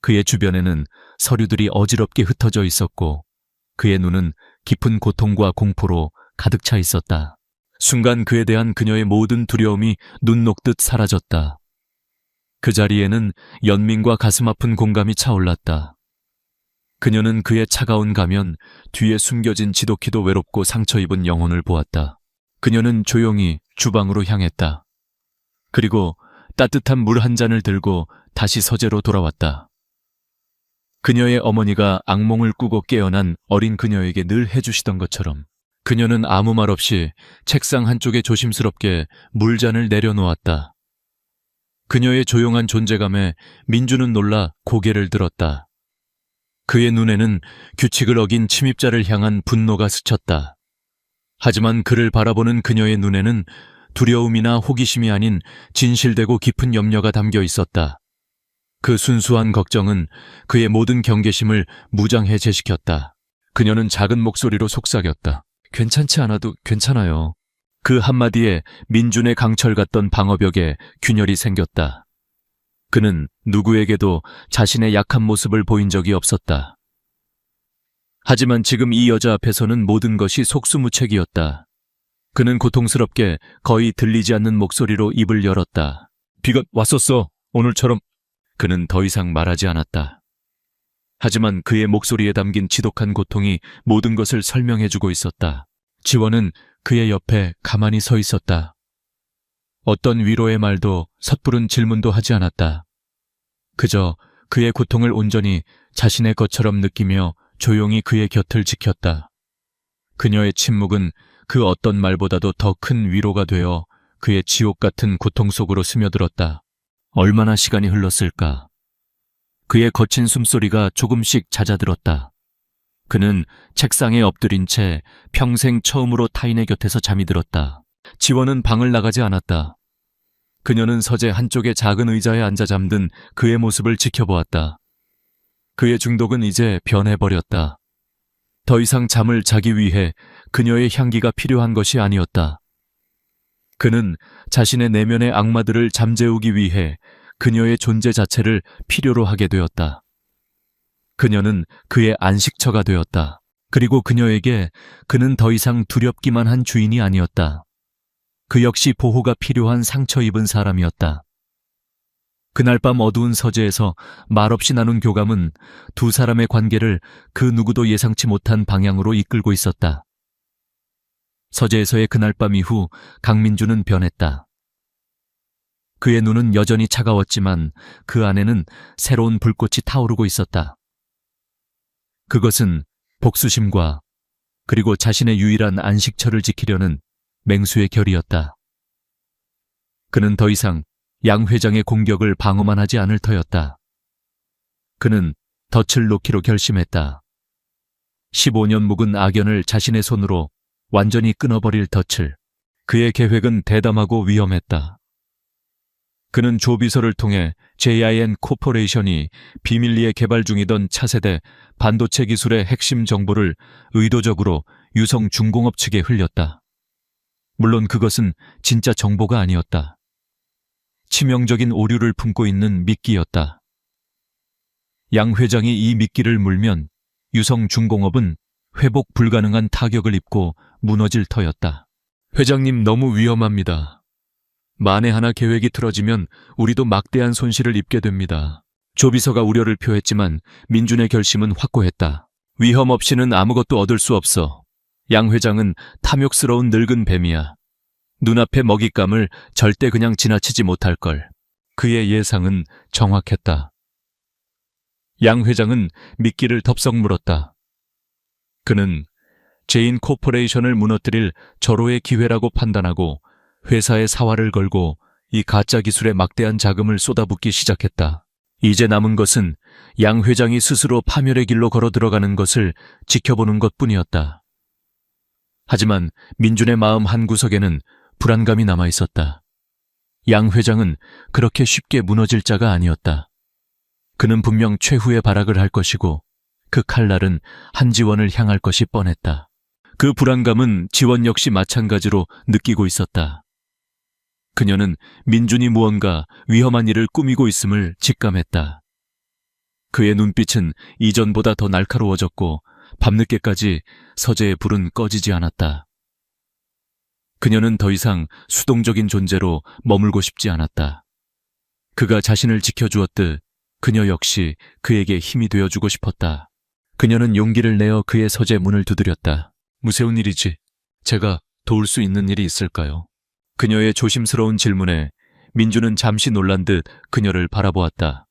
그의 주변에는 서류들이 어지럽게 흩어져 있었고 그의 눈은 깊은 고통과 공포로 가득 차 있었다. 순간 그에 대한 그녀의 모든 두려움이 눈 녹듯 사라졌다. 그 자리에는 연민과 가슴 아픈 공감이 차올랐다. 그녀는 그의 차가운 가면 뒤에 숨겨진 지독히도 외롭고 상처 입은 영혼을 보았다. 그녀는 조용히 주방으로 향했다. 그리고 따뜻한 물 한 잔을 들고 다시 서재로 돌아왔다. 그녀의 어머니가 악몽을 꾸고 깨어난 어린 그녀에게 늘 해주시던 것처럼 그녀는 아무 말 없이 책상 한쪽에 조심스럽게 물잔을 내려놓았다. 그녀의 조용한 존재감에 민주는 놀라 고개를 들었다. 그의 눈에는 규칙을 어긴 침입자를 향한 분노가 스쳤다. 하지만 그를 바라보는 그녀의 눈에는 두려움이나 호기심이 아닌 진실되고 깊은 염려가 담겨 있었다. 그 순수한 걱정은 그의 모든 경계심을 무장해제시켰다. 그녀는 작은 목소리로 속삭였다. 괜찮지 않아도 괜찮아요. 그 한마디에 민준의 강철 같던 방어벽에 균열이 생겼다. 그는 누구에게도 자신의 약한 모습을 보인 적이 없었다. 하지만 지금 이 여자 앞에서는 모든 것이 속수무책이었다. 그는 고통스럽게 거의 들리지 않는 목소리로 입을 열었다. 비가 왔었어, 오늘처럼. 그는 더 이상 말하지 않았다. 하지만 그의 목소리에 담긴 지독한 고통이 모든 것을 설명해주고 있었다. 지원은 그의 옆에 가만히 서 있었다. 어떤 위로의 말도 섣부른 질문도 하지 않았다. 그저 그의 고통을 온전히 자신의 것처럼 느끼며 조용히 그의 곁을 지켰다. 그녀의 침묵은 그 어떤 말보다도 더 큰 위로가 되어 그의 지옥 같은 고통 속으로 스며들었다. 얼마나 시간이 흘렀을까? 그의 거친 숨소리가 조금씩 잦아들었다. 그는 책상에 엎드린 채 평생 처음으로 타인의 곁에서 잠이 들었다. 지원은 방을 나가지 않았다. 그녀는 서재 한쪽의 작은 의자에 앉아 잠든 그의 모습을 지켜보았다. 그의 중독은 이제 변해버렸다. 더 이상 잠을 자기 위해 그녀의 향기가 필요한 것이 아니었다. 그는 자신의 내면의 악마들을 잠재우기 위해 그녀의 존재 자체를 필요로 하게 되었다. 그녀는 그의 안식처가 되었다. 그리고 그녀에게 그는 더 이상 두렵기만 한 주인이 아니었다. 그 역시 보호가 필요한 상처 입은 사람이었다. 그날 밤 어두운 서재에서 말없이 나눈 교감은 두 사람의 관계를 그 누구도 예상치 못한 방향으로 이끌고 있었다. 서재에서의 그날 밤 이후 강민주는 변했다. 그의 눈은 여전히 차가웠지만 그 안에는 새로운 불꽃이 타오르고 있었다. 그것은 복수심과 그리고 자신의 유일한 안식처를 지키려는 맹수의 결이었다. 그는 더 이상 양 회장의 공격을 방어만 하지 않을 터였다. 그는 덫을 놓기로 결심했다. 15년 묵은 악연을 자신의 손으로 완전히 끊어버릴 덫을. 그의 계획은 대담하고 위험했다. 그는 조비서를 통해 JIN 코퍼레이션이 비밀리에 개발 중이던 차세대 반도체 기술의 핵심 정보를 의도적으로 유성중공업 측에 흘렸다. 물론 그것은 진짜 정보가 아니었다. 치명적인 오류를 품고 있는 미끼였다. 양 회장이 이 미끼를 물면 유성중공업은 회복 불가능한 타격을 입고 무너질 터였다. 회장님, 너무 위험합니다. 만에 하나 계획이 틀어지면 우리도 막대한 손실을 입게 됩니다. 조비서가 우려를 표했지만 민준의 결심은 확고했다. 위험 없이는 아무것도 얻을 수 없어. 양 회장은 탐욕스러운 늙은 뱀이야. 눈앞의 먹잇감을 절대 그냥 지나치지 못할걸. 그의 예상은 정확했다. 양 회장은 미끼를 덥석 물었다. 그는 제인 코퍼레이션을 무너뜨릴 절호의 기회라고 판단하고 회사의 사활을 걸고 이 가짜 기술에 막대한 자금을 쏟아붓기 시작했다. 이제 남은 것은 양 회장이 스스로 파멸의 길로 걸어 들어가는 것을 지켜보는 것뿐이었다. 하지만 민준의 마음 한구석에는 불안감이 남아 있었다. 양 회장은 그렇게 쉽게 무너질 자가 아니었다. 그는 분명 최후의 발악을 할 것이고 그 칼날은 한지원을 향할 것이 뻔했다. 그 불안감은 지원 역시 마찬가지로 느끼고 있었다. 그녀는 민준이 무언가 위험한 일을 꾸미고 있음을 직감했다. 그의 눈빛은 이전보다 더 날카로워졌고 밤늦게까지 서재의 불은 꺼지지 않았다. 그녀는 더 이상 수동적인 존재로 머물고 싶지 않았다. 그가 자신을 지켜주었듯 그녀 역시 그에게 힘이 되어주고 싶었다. 그녀는 용기를 내어 그의 서재 문을 두드렸다. 무서운 일이지. 제가 도울 수 있는 일이 있을까요? 그녀의 조심스러운 질문에 민주는 잠시 놀란 듯 그녀를 바라보았다.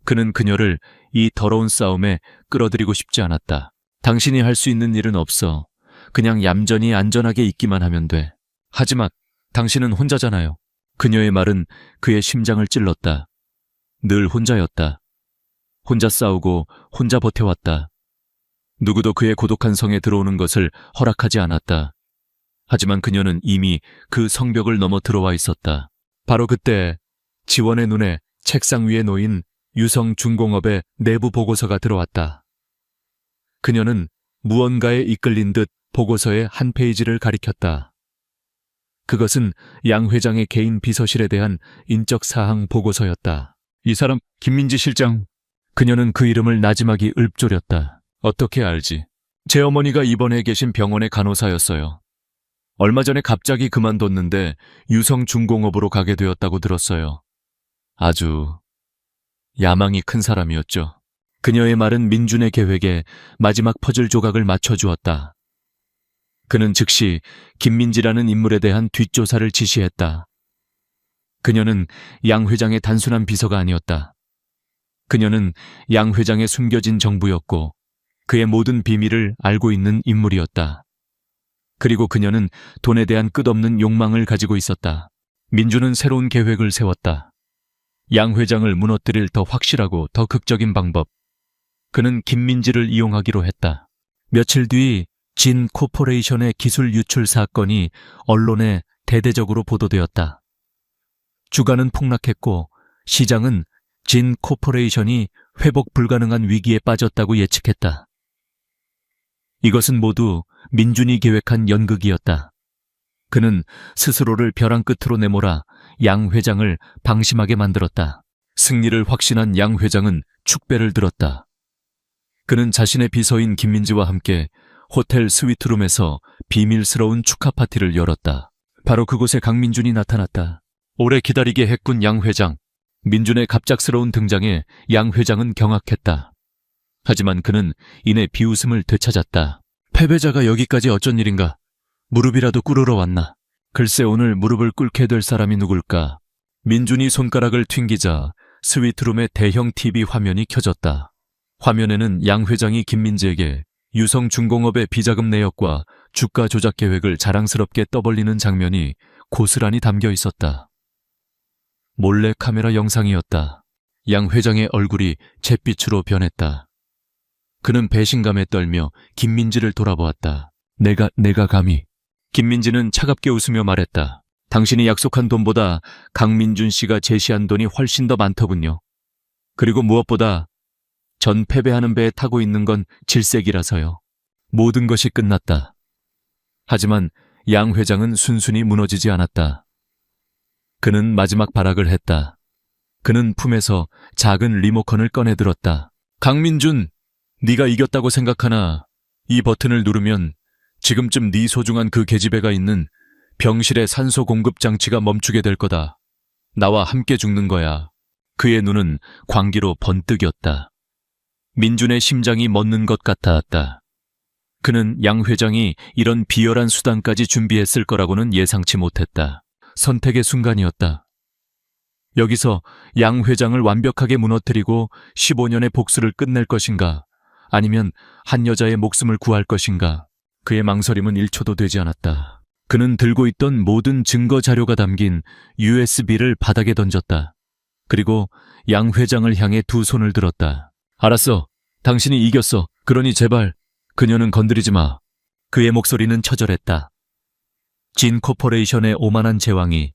그는 그녀를 이 더러운 싸움에 끌어들이고 싶지 않았다. 당신이 할 수 있는 일은 없어. 그냥 얌전히 안전하게 있기만 하면 돼. 하지만 당신은 혼자잖아요. 그녀의 말은 그의 심장을 찔렀다. 늘 혼자였다. 혼자 싸우고 혼자 버텨왔다. 누구도 그의 고독한 성에 들어오는 것을 허락하지 않았다. 하지만 그녀는 이미 그 성벽을 넘어 들어와 있었다. 바로 그때 지원의 눈에 책상 위에 놓인 유성중공업의 내부 보고서가 들어왔다. 그녀는 무언가에 이끌린 듯 보고서의 한 페이지를 가리켰다. 그것은 양 회장의 개인 비서실에 대한 인적 사항 보고서였다. 이 사람 김민지 실장. 그녀는 그 이름을 나지막이 읊조렸다. 어떻게 알지? 제 어머니가 입원해 계신 병원의 간호사였어요. 얼마 전에 갑자기 그만뒀는데 유성중공업으로 가게 되었다고 들었어요. 아주 야망이 큰 사람이었죠. 그녀의 말은 민준의 계획에 마지막 퍼즐 조각을 맞춰주었다. 그는 즉시 김민지라는 인물에 대한 뒷조사를 지시했다. 그녀는 양 회장의 단순한 비서가 아니었다. 그녀는 양 회장의 숨겨진 정부였고 그의 모든 비밀을 알고 있는 인물이었다. 그리고 그녀는 돈에 대한 끝없는 욕망을 가지고 있었다. 민주는 새로운 계획을 세웠다. 양 회장을 무너뜨릴 더 확실하고 더 극적인 방법. 그는 김민지를 이용하기로 했다. 며칠 뒤 진 코퍼레이션의 기술 유출 사건이 언론에 대대적으로 보도되었다. 주가는 폭락했고 시장은 진 코퍼레이션이 회복 불가능한 위기에 빠졌다고 예측했다. 이것은 모두 민준이 계획한 연극이었다. 그는 스스로를 벼랑 끝으로 내몰아 양 회장을 방심하게 만들었다. 승리를 확신한 양 회장은 축배를 들었다. 그는 자신의 비서인 김민지와 함께 호텔 스위트룸에서 비밀스러운 축하 파티를 열었다. 바로 그곳에 강민준이 나타났다. 오래 기다리게 했군 양 회장. 민준의 갑작스러운 등장에 양 회장은 경악했다. 하지만 그는 이내 비웃음을 되찾았다. 패배자가 여기까지 어쩐 일인가? 무릎이라도 꿇으러 왔나? 글쎄 오늘 무릎을 꿇게 될 사람이 누굴까? 민준이 손가락을 튕기자 스위트룸의 대형 TV 화면이 켜졌다. 화면에는 양 회장이 김민지에게 유성중공업의 비자금 내역과 주가 조작 계획을 자랑스럽게 떠벌리는 장면이 고스란히 담겨 있었다. 몰래 카메라 영상이었다. 양 회장의 얼굴이 잿빛으로 변했다. 그는 배신감에 떨며 김민지를 돌아보았다. 내가 감히. 김민지는 차갑게 웃으며 말했다. 당신이 약속한 돈보다 강민준 씨가 제시한 돈이 훨씬 더 많더군요. 그리고 무엇보다 전 패배하는 배에 타고 있는 건 질색이라서요. 모든 것이 끝났다. 하지만 양 회장은 순순히 무너지지 않았다. 그는 마지막 발악을 했다. 그는 품에서 작은 리모컨을 꺼내 들었다. 강민준, 네가 이겼다고 생각하나 이 버튼을 누르면 지금쯤 네 소중한 그 계집애가 있는 병실의 산소 공급 장치가 멈추게 될 거다. 나와 함께 죽는 거야. 그의 눈은 광기로 번뜩였다. 민준의 심장이 멎는 것 같았다. 그는 양 회장이 이런 비열한 수단까지 준비했을 거라고는 예상치 못했다. 선택의 순간이었다. 여기서 양 회장을 완벽하게 무너뜨리고 15년의 복수를 끝낼 것인가, 아니면 한 여자의 목숨을 구할 것인가. 그의 망설임은 1초도 되지 않았다. 그는 들고 있던 모든 증거 자료가 담긴 USB를 바닥에 던졌다. 그리고 양 회장을 향해 두 손을 들었다. 알았어. 당신이 이겼어. 그러니 제발 그녀는 건드리지 마. 그의 목소리는 처절했다. 진 코퍼레이션의 오만한 제왕이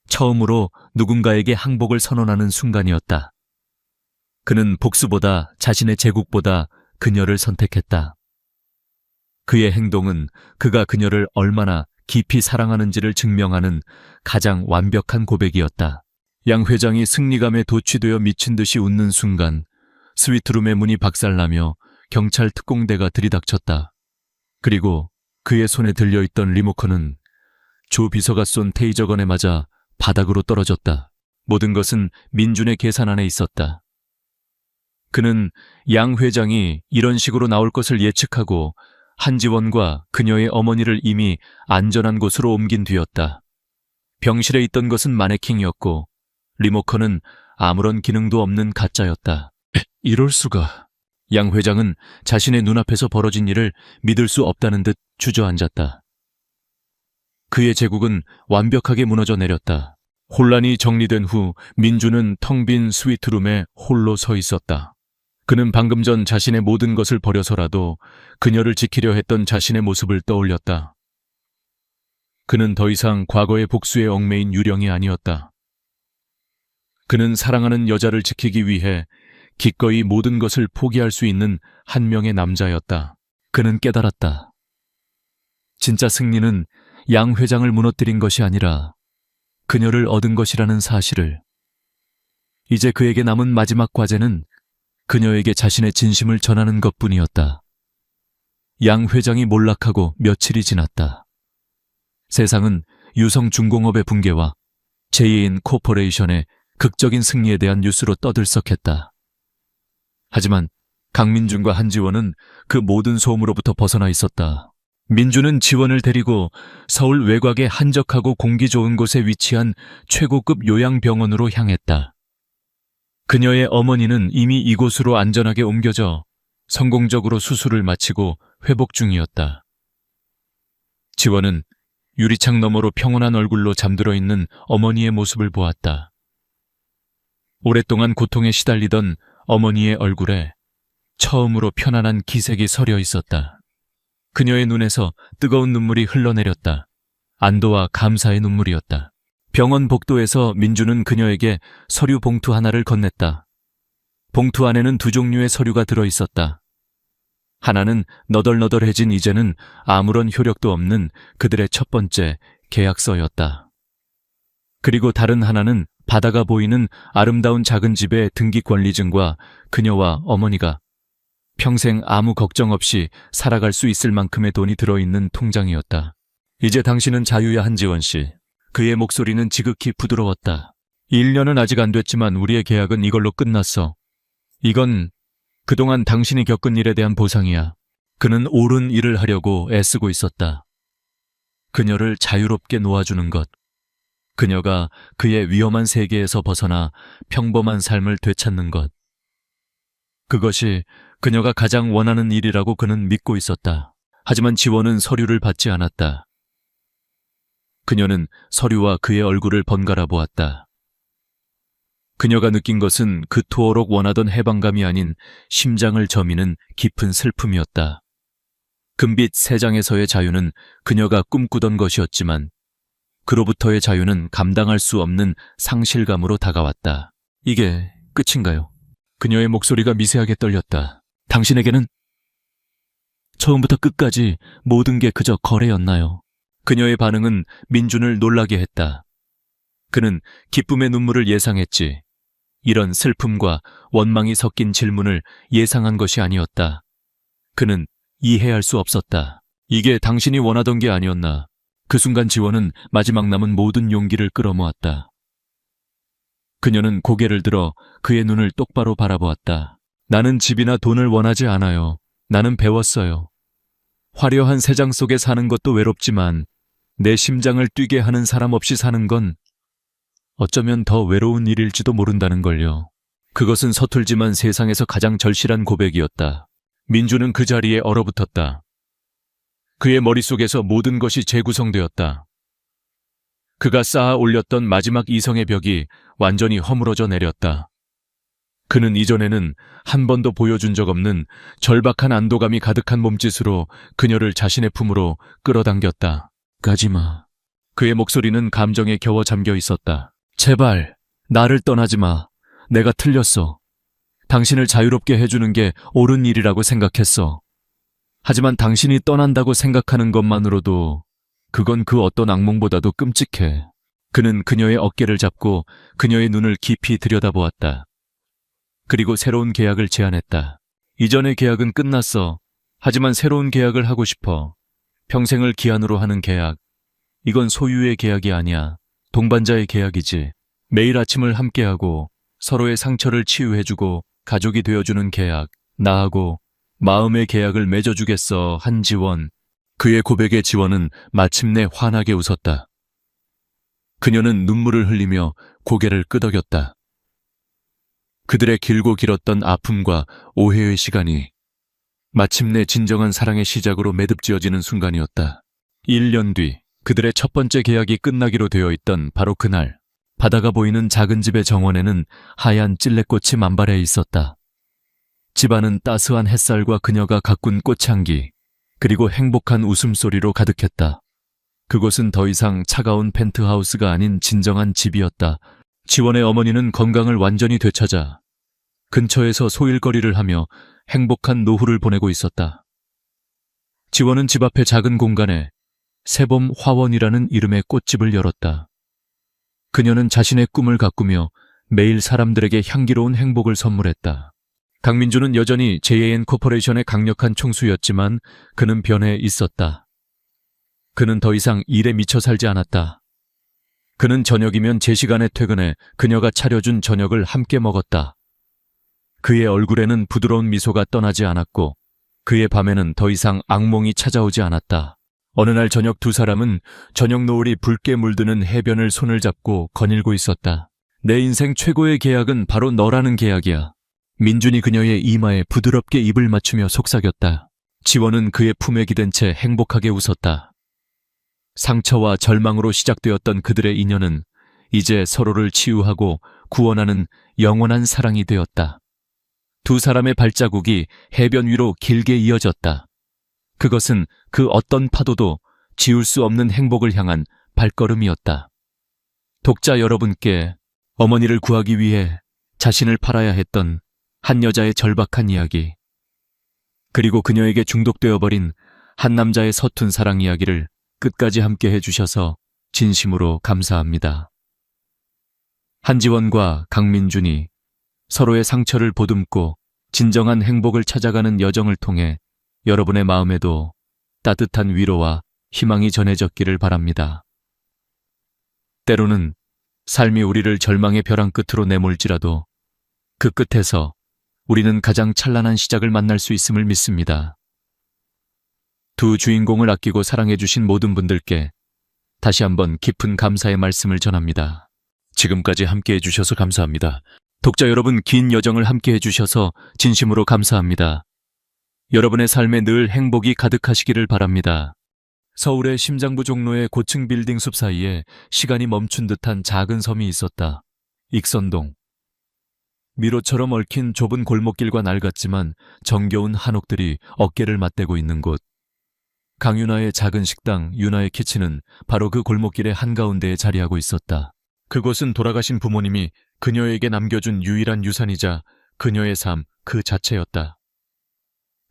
처음으로 누군가에게 항복을 선언하는 순간이었다. 그는 복수보다 자신의 제국보다 그녀를 선택했다. 그의 행동은 그가 그녀를 얼마나 깊이 사랑하는지를 증명하는 가장 완벽한 고백이었다. 양 회장이 승리감에 도취되어 미친 듯이 웃는 순간 스위트룸의 문이 박살나며 경찰 특공대가 들이닥쳤다. 그리고 그의 손에 들려있던 리모컨은 조 비서가 쏜 테이저건에 맞아 바닥으로 떨어졌다. 모든 것은 민준의 계산 안에 있었다. 그는 양 회장이 이런 식으로 나올 것을 예측하고 한지원과 그녀의 어머니를 이미 안전한 곳으로 옮긴 뒤였다. 병실에 있던 것은 마네킹이었고 리모컨은 아무런 기능도 없는 가짜였다. 이럴 수가. 양 회장은 자신의 눈앞에서 벌어진 일을 믿을 수 없다는 듯 주저앉았다. 그의 제국은 완벽하게 무너져 내렸다. 혼란이 정리된 후 민주는 텅 빈 스위트룸에 홀로 서 있었다. 그는 방금 전 자신의 모든 것을 버려서라도 그녀를 지키려 했던 자신의 모습을 떠올렸다. 그는 더 이상 과거의 복수에 얽매인 유령이 아니었다. 그는 사랑하는 여자를 지키기 위해 기꺼이 모든 것을 포기할 수 있는 한 명의 남자였다. 그는 깨달았다. 진짜 승리는 양 회장을 무너뜨린 것이 아니라 그녀를 얻은 것이라는 사실을. 이제 그에게 남은 마지막 과제는 그녀에게 자신의 진심을 전하는 것뿐이었다. 양 회장이 몰락하고 며칠이 지났다. 세상은 유성중공업의 붕괴와 제2인 코퍼레이션의 극적인 승리에 대한 뉴스로 떠들썩했다. 하지만 강민준과 한지원은 그 모든 소음으로부터 벗어나 있었다. 민준은 지원을 데리고 서울 외곽의 한적하고 공기 좋은 곳에 위치한 최고급 요양병원으로 향했다. 그녀의 어머니는 이미 이곳으로 안전하게 옮겨져 성공적으로 수술을 마치고 회복 중이었다. 지원은 유리창 너머로 평온한 얼굴로 잠들어 있는 어머니의 모습을 보았다. 오랫동안 고통에 시달리던 어머니의 얼굴에 처음으로 편안한 기색이 서려 있었다. 그녀의 눈에서 뜨거운 눈물이 흘러내렸다. 안도와 감사의 눈물이었다. 병원 복도에서 민주는 그녀에게 서류 봉투 하나를 건넸다. 봉투 안에는 두 종류의 서류가 들어있었다. 하나는 너덜너덜해진 이제는 아무런 효력도 없는 그들의 첫 번째 계약서였다. 그리고 다른 하나는 바다가 보이는 아름다운 작은 집의 등기 권리증과 그녀와 어머니가 평생 아무 걱정 없이 살아갈 수 있을 만큼의 돈이 들어있는 통장이었다. 이제 당신은 자유야, 한지원 씨. 그의 목소리는 지극히 부드러웠다. 1년은 아직 안 됐지만 우리의 계약은 이걸로 끝났어. 이건 그동안 당신이 겪은 일에 대한 보상이야. 그는 옳은 일을 하려고 애쓰고 있었다. 그녀를 자유롭게 놓아주는 것. 그녀가 그의 위험한 세계에서 벗어나 평범한 삶을 되찾는 것. 그것이 그녀가 가장 원하는 일이라고 그는 믿고 있었다. 하지만 지원은 서류를 받지 않았다. 그녀는 서류와 그의 얼굴을 번갈아 보았다. 그녀가 느낀 것은 그토록 원하던 해방감이 아닌 심장을 저미는 깊은 슬픔이었다. 금빛 3장에서의 자유는 그녀가 꿈꾸던 것이었지만 그로부터의 자유는 감당할 수 없는 상실감으로 다가왔다. 이게 끝인가요? 그녀의 목소리가 미세하게 떨렸다. 당신에게는 처음부터 끝까지 모든 게 그저 거래였나요? 그녀의 반응은 민준을 놀라게 했다. 그는 기쁨의 눈물을 예상했지. 이런 슬픔과 원망이 섞인 질문을 예상한 것이 아니었다. 그는 이해할 수 없었다. 이게 당신이 원하던 게 아니었나. 그 순간 지원은 마지막 남은 모든 용기를 끌어모았다. 그녀는 고개를 들어 그의 눈을 똑바로 바라보았다. 나는 집이나 돈을 원하지 않아요. 나는 배웠어요. 화려한 세상 속에 사는 것도 외롭지만 내 심장을 뛰게 하는 사람 없이 사는 건 어쩌면 더 외로운 일일지도 모른다는 걸요. 그것은 서툴지만 세상에서 가장 절실한 고백이었다. 민주는 그 자리에 얼어붙었다. 그의 머릿속에서 모든 것이 재구성되었다. 그가 쌓아 올렸던 마지막 이성의 벽이 완전히 허물어져 내렸다. 그는 이전에는 한 번도 보여준 적 없는 절박한 안도감이 가득한 몸짓으로 그녀를 자신의 품으로 끌어당겼다. 가지마. 그의 목소리는 감정에 겨워 잠겨 있었다. 제발, 나를 떠나지 마. 내가 틀렸어. 당신을 자유롭게 해주는 게 옳은 일이라고 생각했어. 하지만 당신이 떠난다고 생각하는 것만으로도 그건 그 어떤 악몽보다도 끔찍해. 그는 그녀의 어깨를 잡고 그녀의 눈을 깊이 들여다보았다. 그리고 새로운 계약을 제안했다. 이전의 계약은 끝났어. 하지만 새로운 계약을 하고 싶어. 평생을 기한으로 하는 계약. 이건 소유의 계약이 아니야. 동반자의 계약이지. 매일 아침을 함께하고 서로의 상처를 치유해주고 가족이 되어주는 계약. 나하고 마음의 계약을 맺어주겠어, 한지원. 그의 고백에 지원은 마침내 환하게 웃었다. 그녀는 눈물을 흘리며 고개를 끄덕였다. 그들의 길고 길었던 아픔과 오해의 시간이 마침내 진정한 사랑의 시작으로 매듭지어지는 순간이었다. 1년 뒤 그들의 첫 번째 계약이 끝나기로 되어 있던 바로 그날, 바다가 보이는 작은 집의 정원에는 하얀 찔레꽃이 만발해 있었다. 집안은 따스한 햇살과 그녀가 가꾼 꽃향기, 그리고 행복한 웃음소리로 가득했다. 그곳은 더 이상 차가운 펜트하우스가 아닌 진정한 집이었다. 지원의 어머니는 건강을 완전히 되찾아 근처에서 소일거리를 하며 행복한 노후를 보내고 있었다. 지원은 집 앞의 작은 공간에 새봄 화원이라는 이름의 꽃집을 열었다. 그녀는 자신의 꿈을 가꾸며 매일 사람들에게 향기로운 행복을 선물했다. 강민주는 여전히 JAN 코퍼레이션의 강력한 총수였지만 그는 변해 있었다. 그는 더 이상 일에 미쳐 살지 않았다. 그는 저녁이면 제 시간에 퇴근해 그녀가 차려준 저녁을 함께 먹었다. 그의 얼굴에는 부드러운 미소가 떠나지 않았고 그의 밤에는 더 이상 악몽이 찾아오지 않았다. 어느 날 저녁 두 사람은 저녁 노을이 붉게 물드는 해변을 손을 잡고 거닐고 있었다. 내 인생 최고의 계약은 바로 너라는 계약이야. 민준이 그녀의 이마에 부드럽게 입을 맞추며 속삭였다. 지원은 그의 품에 기댄 채 행복하게 웃었다. 상처와 절망으로 시작되었던 그들의 인연은 이제 서로를 치유하고 구원하는 영원한 사랑이 되었다. 두 사람의 발자국이 해변 위로 길게 이어졌다. 그것은 그 어떤 파도도 지울 수 없는 행복을 향한 발걸음이었다. 독자 여러분께 어머니를 구하기 위해 자신을 팔아야 했던 한 여자의 절박한 이야기, 그리고 그녀에게 중독되어 버린 한 남자의 서툰 사랑 이야기를 끝까지 함께 해주셔서 진심으로 감사합니다. 한지원과 강민준이 서로의 상처를 보듬고 진정한 행복을 찾아가는 여정을 통해 여러분의 마음에도 따뜻한 위로와 희망이 전해졌기를 바랍니다. 때로는 삶이 우리를 절망의 벼랑 끝으로 내몰지라도 그 끝에서 우리는 가장 찬란한 시작을 만날 수 있음을 믿습니다. 두 주인공을 아끼고 사랑해주신 모든 분들께 다시 한번 깊은 감사의 말씀을 전합니다. 지금까지 함께 해주셔서 감사합니다. 독자 여러분, 긴 여정을 함께 해주셔서 진심으로 감사합니다. 여러분의 삶에 늘 행복이 가득하시기를 바랍니다. 서울의 심장부 종로의 고층 빌딩 숲 사이에 시간이 멈춘 듯한 작은 섬이 있었다. 익선동. 미로처럼 얽힌 좁은 골목길과 낡았지만 정겨운 한옥들이 어깨를 맞대고 있는 곳. 강윤아의 작은 식당 윤아의 키친은 바로 그 골목길의 한가운데에 자리하고 있었다. 그곳은 돌아가신 부모님이 그녀에게 남겨준 유일한 유산이자 그녀의 삶 그 자체였다.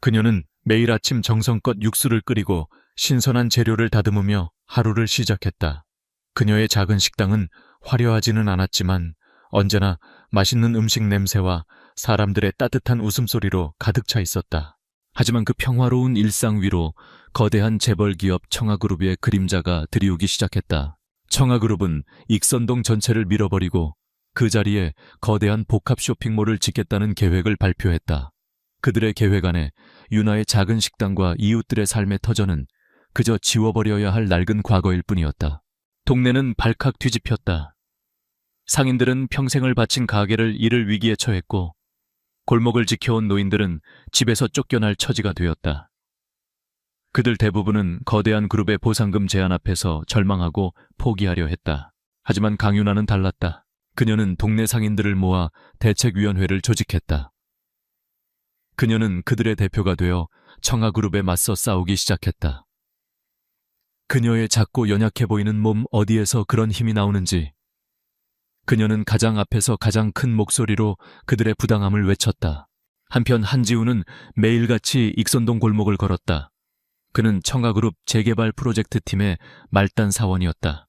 그녀는 매일 아침 정성껏 육수를 끓이고 신선한 재료를 다듬으며 하루를 시작했다. 그녀의 작은 식당은 화려하지는 않았지만 언제나 맛있는 음식 냄새와 사람들의 따뜻한 웃음소리로 가득 차 있었다. 하지만 그 평화로운 일상 위로 거대한 재벌 기업 청아그룹의 그림자가 들이우기 시작했다. 청아그룹은 익선동 전체를 밀어버리고 그 자리에 거대한 복합 쇼핑몰을 짓겠다는 계획을 발표했다. 그들의 계획 안에 윤아의 작은 식당과 이웃들의 삶의 터전은 그저 지워버려야 할 낡은 과거일 뿐이었다. 동네는 발칵 뒤집혔다. 상인들은 평생을 바친 가게를 잃을 위기에 처했고 골목을 지켜온 노인들은 집에서 쫓겨날 처지가 되었다. 그들 대부분은 거대한 그룹의 보상금 제한 앞에서 절망하고 포기하려 했다. 하지만 강윤아는 달랐다. 그녀는 동네 상인들을 모아 대책위원회를 조직했다. 그녀는 그들의 대표가 되어 청아그룹에 맞서 싸우기 시작했다. 그녀의 작고 연약해 보이는 몸 어디에서 그런 힘이 나오는지 그녀는 가장 앞에서 가장 큰 목소리로 그들의 부당함을 외쳤다. 한편 한지우는 매일같이 익선동 골목을 걸었다. 그는 청아그룹 재개발 프로젝트 팀의 말단 사원이었다.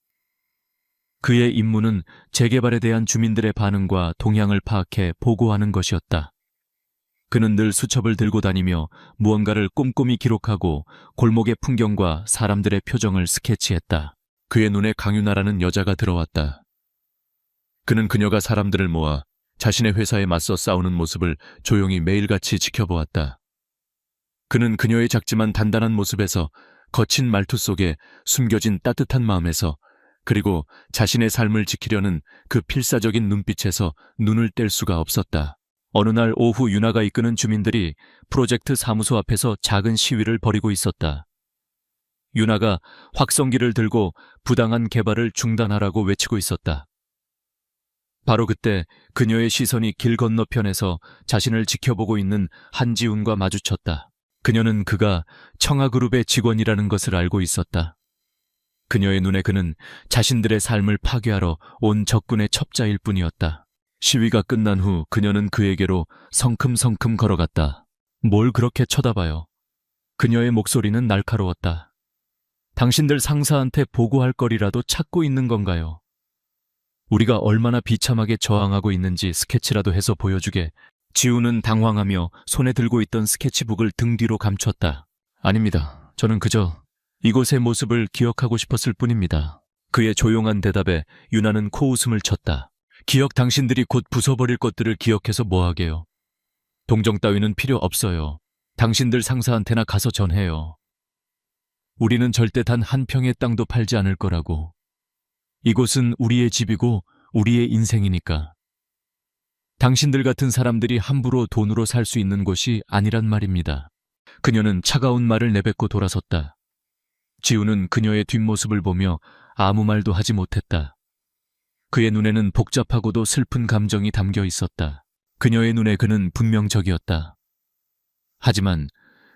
그의 임무는 재개발에 대한 주민들의 반응과 동향을 파악해 보고하는 것이었다. 그는 늘 수첩을 들고 다니며 무언가를 꼼꼼히 기록하고 골목의 풍경과 사람들의 표정을 스케치했다. 그의 눈에 강윤아라는 여자가 들어왔다. 그는 그녀가 사람들을 모아 자신의 회사에 맞서 싸우는 모습을 조용히 매일같이 지켜보았다. 그는 그녀의 작지만 단단한 모습에서, 거친 말투 속에 숨겨진 따뜻한 마음에서, 그리고 자신의 삶을 지키려는 그 필사적인 눈빛에서 눈을 뗄 수가 없었다. 어느 날 오후 윤아가 이끄는 주민들이 프로젝트 사무소 앞에서 작은 시위를 벌이고 있었다. 윤아가 확성기를 들고 부당한 개발을 중단하라고 외치고 있었다. 바로 그때 그녀의 시선이 길 건너편에서 자신을 지켜보고 있는 한지훈과 마주쳤다. 그녀는 그가 청아그룹의 직원이라는 것을 알고 있었다. 그녀의 눈에 그는 자신들의 삶을 파괴하러 온 적군의 첩자일 뿐이었다. 시위가 끝난 후 그녀는 그에게로 성큼성큼 걸어갔다. 뭘 그렇게 쳐다봐요? 그녀의 목소리는 날카로웠다. 당신들 상사한테 보고할 거리라도 찾고 있는 건가요? 우리가 얼마나 비참하게 저항하고 있는지 스케치라도 해서 보여주게. 지우는 당황하며 손에 들고 있던 스케치북을 등 뒤로 감췄다. 아닙니다. 저는 그저 이곳의 모습을 기억하고 싶었을 뿐입니다. 그의 조용한 대답에 유나는 코웃음을 쳤다. 기억 당신들이 곧 부숴버릴 것들을 기억해서 뭐하게요. 동정 따위는 필요 없어요. 당신들 상사한테나 가서 전해요. 우리는 절대 단 한 평의 땅도 팔지 않을 거라고. 이곳은 우리의 집이고 우리의 인생이니까. 당신들 같은 사람들이 함부로 돈으로 살 수 있는 곳이 아니란 말입니다. 그녀는 차가운 말을 내뱉고 돌아섰다. 지우는 그녀의 뒷모습을 보며 아무 말도 하지 못했다. 그의 눈에는 복잡하고도 슬픈 감정이 담겨 있었다. 그녀의 눈에 그는 분명적이었다. 하지만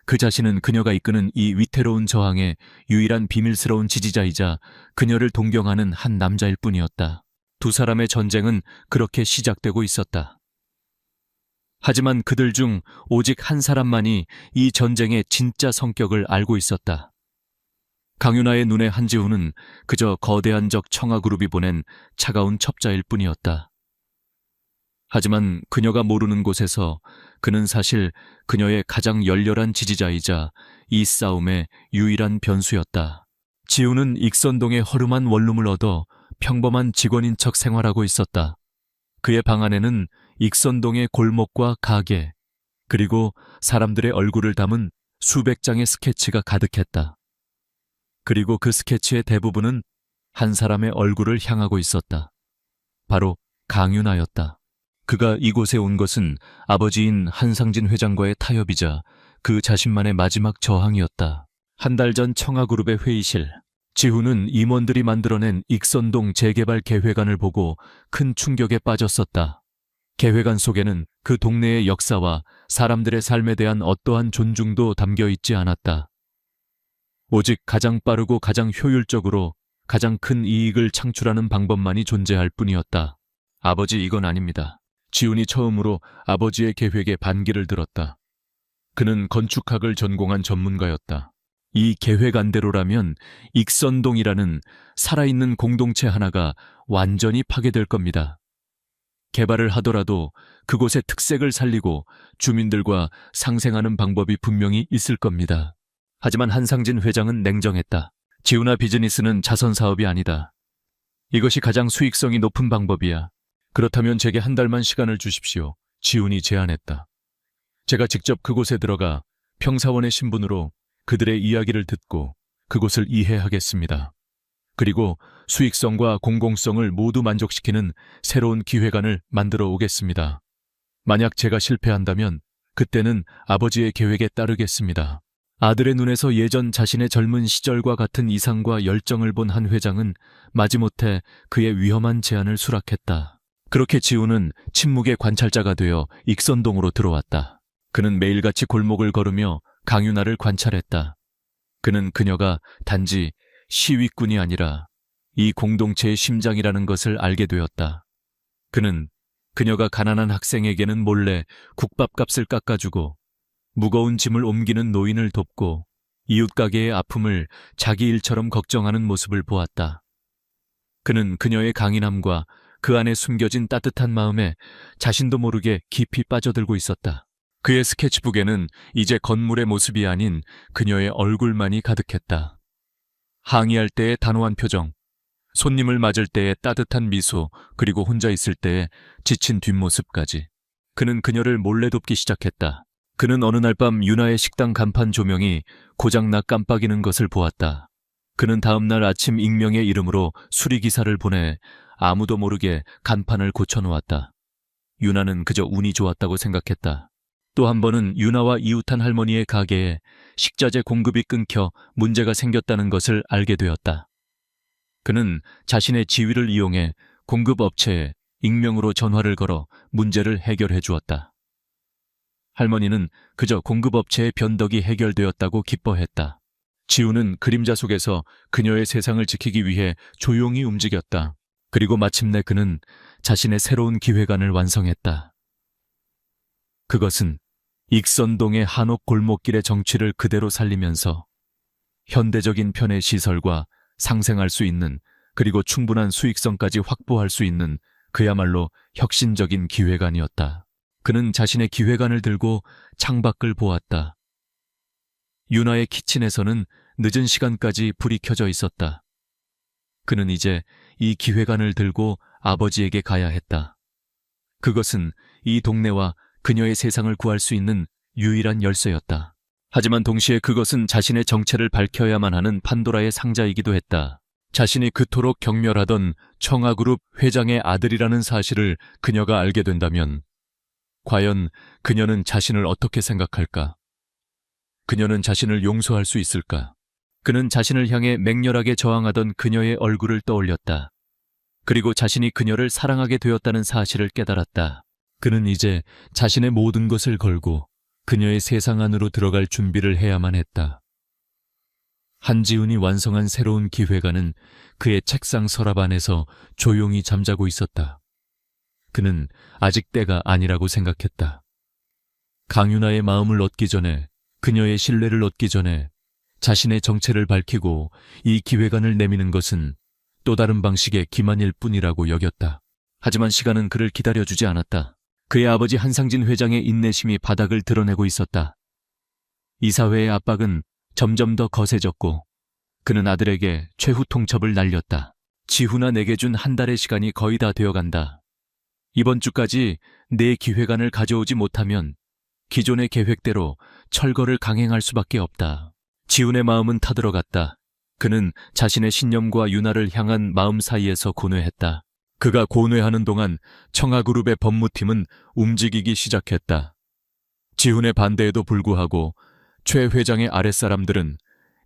그 자신은 그녀가 이끄는 이 위태로운 저항의 유일한 비밀스러운 지지자이자 그녀를 동경하는 한 남자일 뿐이었다. 두 사람의 전쟁은 그렇게 시작되고 있었다. 하지만 그들 중 오직 한 사람만이 이 전쟁의 진짜 성격을 알고 있었다. 강윤아의 눈에 한지우는 그저 거대한 적 청아그룹이 보낸 차가운 첩자일 뿐이었다. 하지만 그녀가 모르는 곳에서 그는 사실 그녀의 가장 열렬한 지지자이자 이 싸움의 유일한 변수였다. 지우는 익선동의 허름한 원룸을 얻어 평범한 직원인 척 생활하고 있었다. 그의 방 안에는 익선동의 골목과 가게, 그리고 사람들의 얼굴을 담은 수백 장의 스케치가 가득했다. 그리고 그 스케치의 대부분은 한 사람의 얼굴을 향하고 있었다. 바로 강윤아였다. 그가 이곳에 온 것은 아버지인 한상진 회장과의 타협이자 그 자신만의 마지막 저항이었다. 한 달 전 청아그룹의 회의실. 지후는 임원들이 만들어낸 익선동 재개발 계획안을 보고 큰 충격에 빠졌었다. 계획안 속에는 그 동네의 역사와 사람들의 삶에 대한 어떠한 존중도 담겨 있지 않았다. 오직 가장 빠르고 가장 효율적으로 가장 큰 이익을 창출하는 방법만이 존재할 뿐이었다. 아버지, 이건 아닙니다. 지훈이 처음으로 아버지의 계획에 반기를 들었다. 그는 건축학을 전공한 전문가였다. 이 계획안대로라면 익선동이라는 살아있는 공동체 하나가 완전히 파괴될 겁니다. 개발을 하더라도 그곳의 특색을 살리고 주민들과 상생하는 방법이 분명히 있을 겁니다. 하지만 한상진 회장은 냉정했다. 지훈아, 비즈니스는 자선 사업이 아니다. 이것이 가장 수익성이 높은 방법이야. 그렇다면 제게 한 달만 시간을 주십시오. 지훈이 제안했다. 제가 직접 그곳에 들어가 평사원의 신분으로 그들의 이야기를 듣고 그곳을 이해하겠습니다. 그리고 수익성과 공공성을 모두 만족시키는 새로운 기획안을 만들어 오겠습니다. 만약 제가 실패한다면 그때는 아버지의 계획에 따르겠습니다. 아들의 눈에서 예전 자신의 젊은 시절과 같은 이상과 열정을 본 한 회장은 마지못해 그의 위험한 제안을 수락했다. 그렇게 지우는 침묵의 관찰자가 되어 익선동으로 들어왔다. 그는 매일같이 골목을 걸으며 강윤아를 관찰했다. 그는 그녀가 단지 시위꾼이 아니라 이 공동체의 심장이라는 것을 알게 되었다. 그는 그녀가 가난한 학생에게는 몰래 국밥값을 깎아주고 무거운 짐을 옮기는 노인을 돕고 이웃가게의 아픔을 자기 일처럼 걱정하는 모습을 보았다. 그는 그녀의 강인함과 그 안에 숨겨진 따뜻한 마음에 자신도 모르게 깊이 빠져들고 있었다. 그의 스케치북에는 이제 건물의 모습이 아닌 그녀의 얼굴만이 가득했다. 항의할 때의 단호한 표정, 손님을 맞을 때의 따뜻한 미소, 그리고 혼자 있을 때의 지친 뒷모습까지. 그는 그녀를 몰래 돕기 시작했다. 그는 어느 날 밤 윤아의 식당 간판 조명이 고장나 깜빡이는 것을 보았다. 그는 다음 날 아침 익명의 이름으로 수리기사를 보내 아무도 모르게 간판을 고쳐놓았다. 윤아는 그저 운이 좋았다고 생각했다. 또 한 번은 윤아와 이웃한 할머니의 가게에 식자재 공급이 끊겨 문제가 생겼다는 것을 알게 되었다. 그는 자신의 지위를 이용해 공급업체에 익명으로 전화를 걸어 문제를 해결해 주었다. 할머니는 그저 공급업체의 변덕이 해결되었다고 기뻐했다. 지우는 그림자 속에서 그녀의 세상을 지키기 위해 조용히 움직였다. 그리고 마침내 그는 자신의 새로운 기획안을 완성했다. 그것은 익선동의 한옥 골목길의 정취를 그대로 살리면서 현대적인 편의 시설과 상생할 수 있는, 그리고 충분한 수익성까지 확보할 수 있는 그야말로 혁신적인 기획안이었다. 그는 자신의 기획안을 들고 창밖을 보았다. 유나의 키친에서는 늦은 시간까지 불이 켜져 있었다. 그는 이제 이 기획안을 들고 아버지에게 가야 했다. 그것은 이 동네와 그녀의 세상을 구할 수 있는 유일한 열쇠였다. 하지만 동시에 그것은 자신의 정체를 밝혀야만 하는 판도라의 상자이기도 했다. 자신이 그토록 경멸하던 청아그룹 회장의 아들이라는 사실을 그녀가 알게 된다면 과연 그녀는 자신을 어떻게 생각할까? 그녀는 자신을 용서할 수 있을까? 그는 자신을 향해 맹렬하게 저항하던 그녀의 얼굴을 떠올렸다. 그리고 자신이 그녀를 사랑하게 되었다는 사실을 깨달았다. 그는 이제 자신의 모든 것을 걸고 그녀의 세상 안으로 들어갈 준비를 해야만 했다. 한지훈이 완성한 새로운 기획안은 그의 책상 서랍 안에서 조용히 잠자고 있었다. 그는 아직 때가 아니라고 생각했다. 강윤아의 마음을 얻기 전에, 그녀의 신뢰를 얻기 전에 자신의 정체를 밝히고 이 기획안을 내미는 것은 또 다른 방식의 기만일 뿐이라고 여겼다. 하지만 시간은 그를 기다려주지 않았다. 그의 아버지 한상진 회장의 인내심이 바닥을 드러내고 있었다. 이사회의 압박은 점점 더 거세졌고 그는 아들에게 최후 통첩을 날렸다. 지훈아, 내게 준 한 달의 시간이 거의 다 되어간다. 이번 주까지 내 기획안을 가져오지 못하면 기존의 계획대로 철거를 강행할 수밖에 없다. 지훈의 마음은 타들어갔다. 그는 자신의 신념과 윤아를 향한 마음 사이에서 고뇌했다. 그가 고뇌하는 동안 청아그룹의 법무팀은 움직이기 시작했다. 지훈의 반대에도 불구하고 최 회장의 아랫사람들은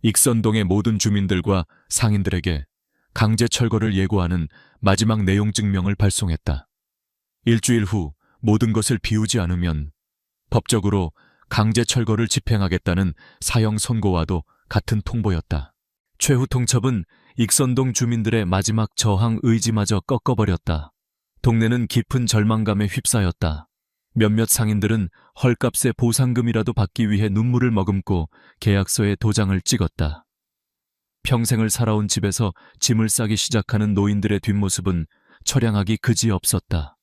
익선동의 모든 주민들과 상인들에게 강제 철거를 예고하는 마지막 내용 증명을 발송했다. 일주일 후 모든 것을 비우지 않으면 법적으로 강제 철거를 집행하겠다는 사형 선고와도 같은 통보였다. 최후 통첩은 익선동 주민들의 마지막 저항 의지마저 꺾어버렸다. 동네는 깊은 절망감에 휩싸였다. 몇몇 상인들은 헐값의 보상금이라도 받기 위해 눈물을 머금고 계약서에 도장을 찍었다. 평생을 살아온 집에서 짐을 싸기 시작하는 노인들의 뒷모습은 처량하기 그지없었다.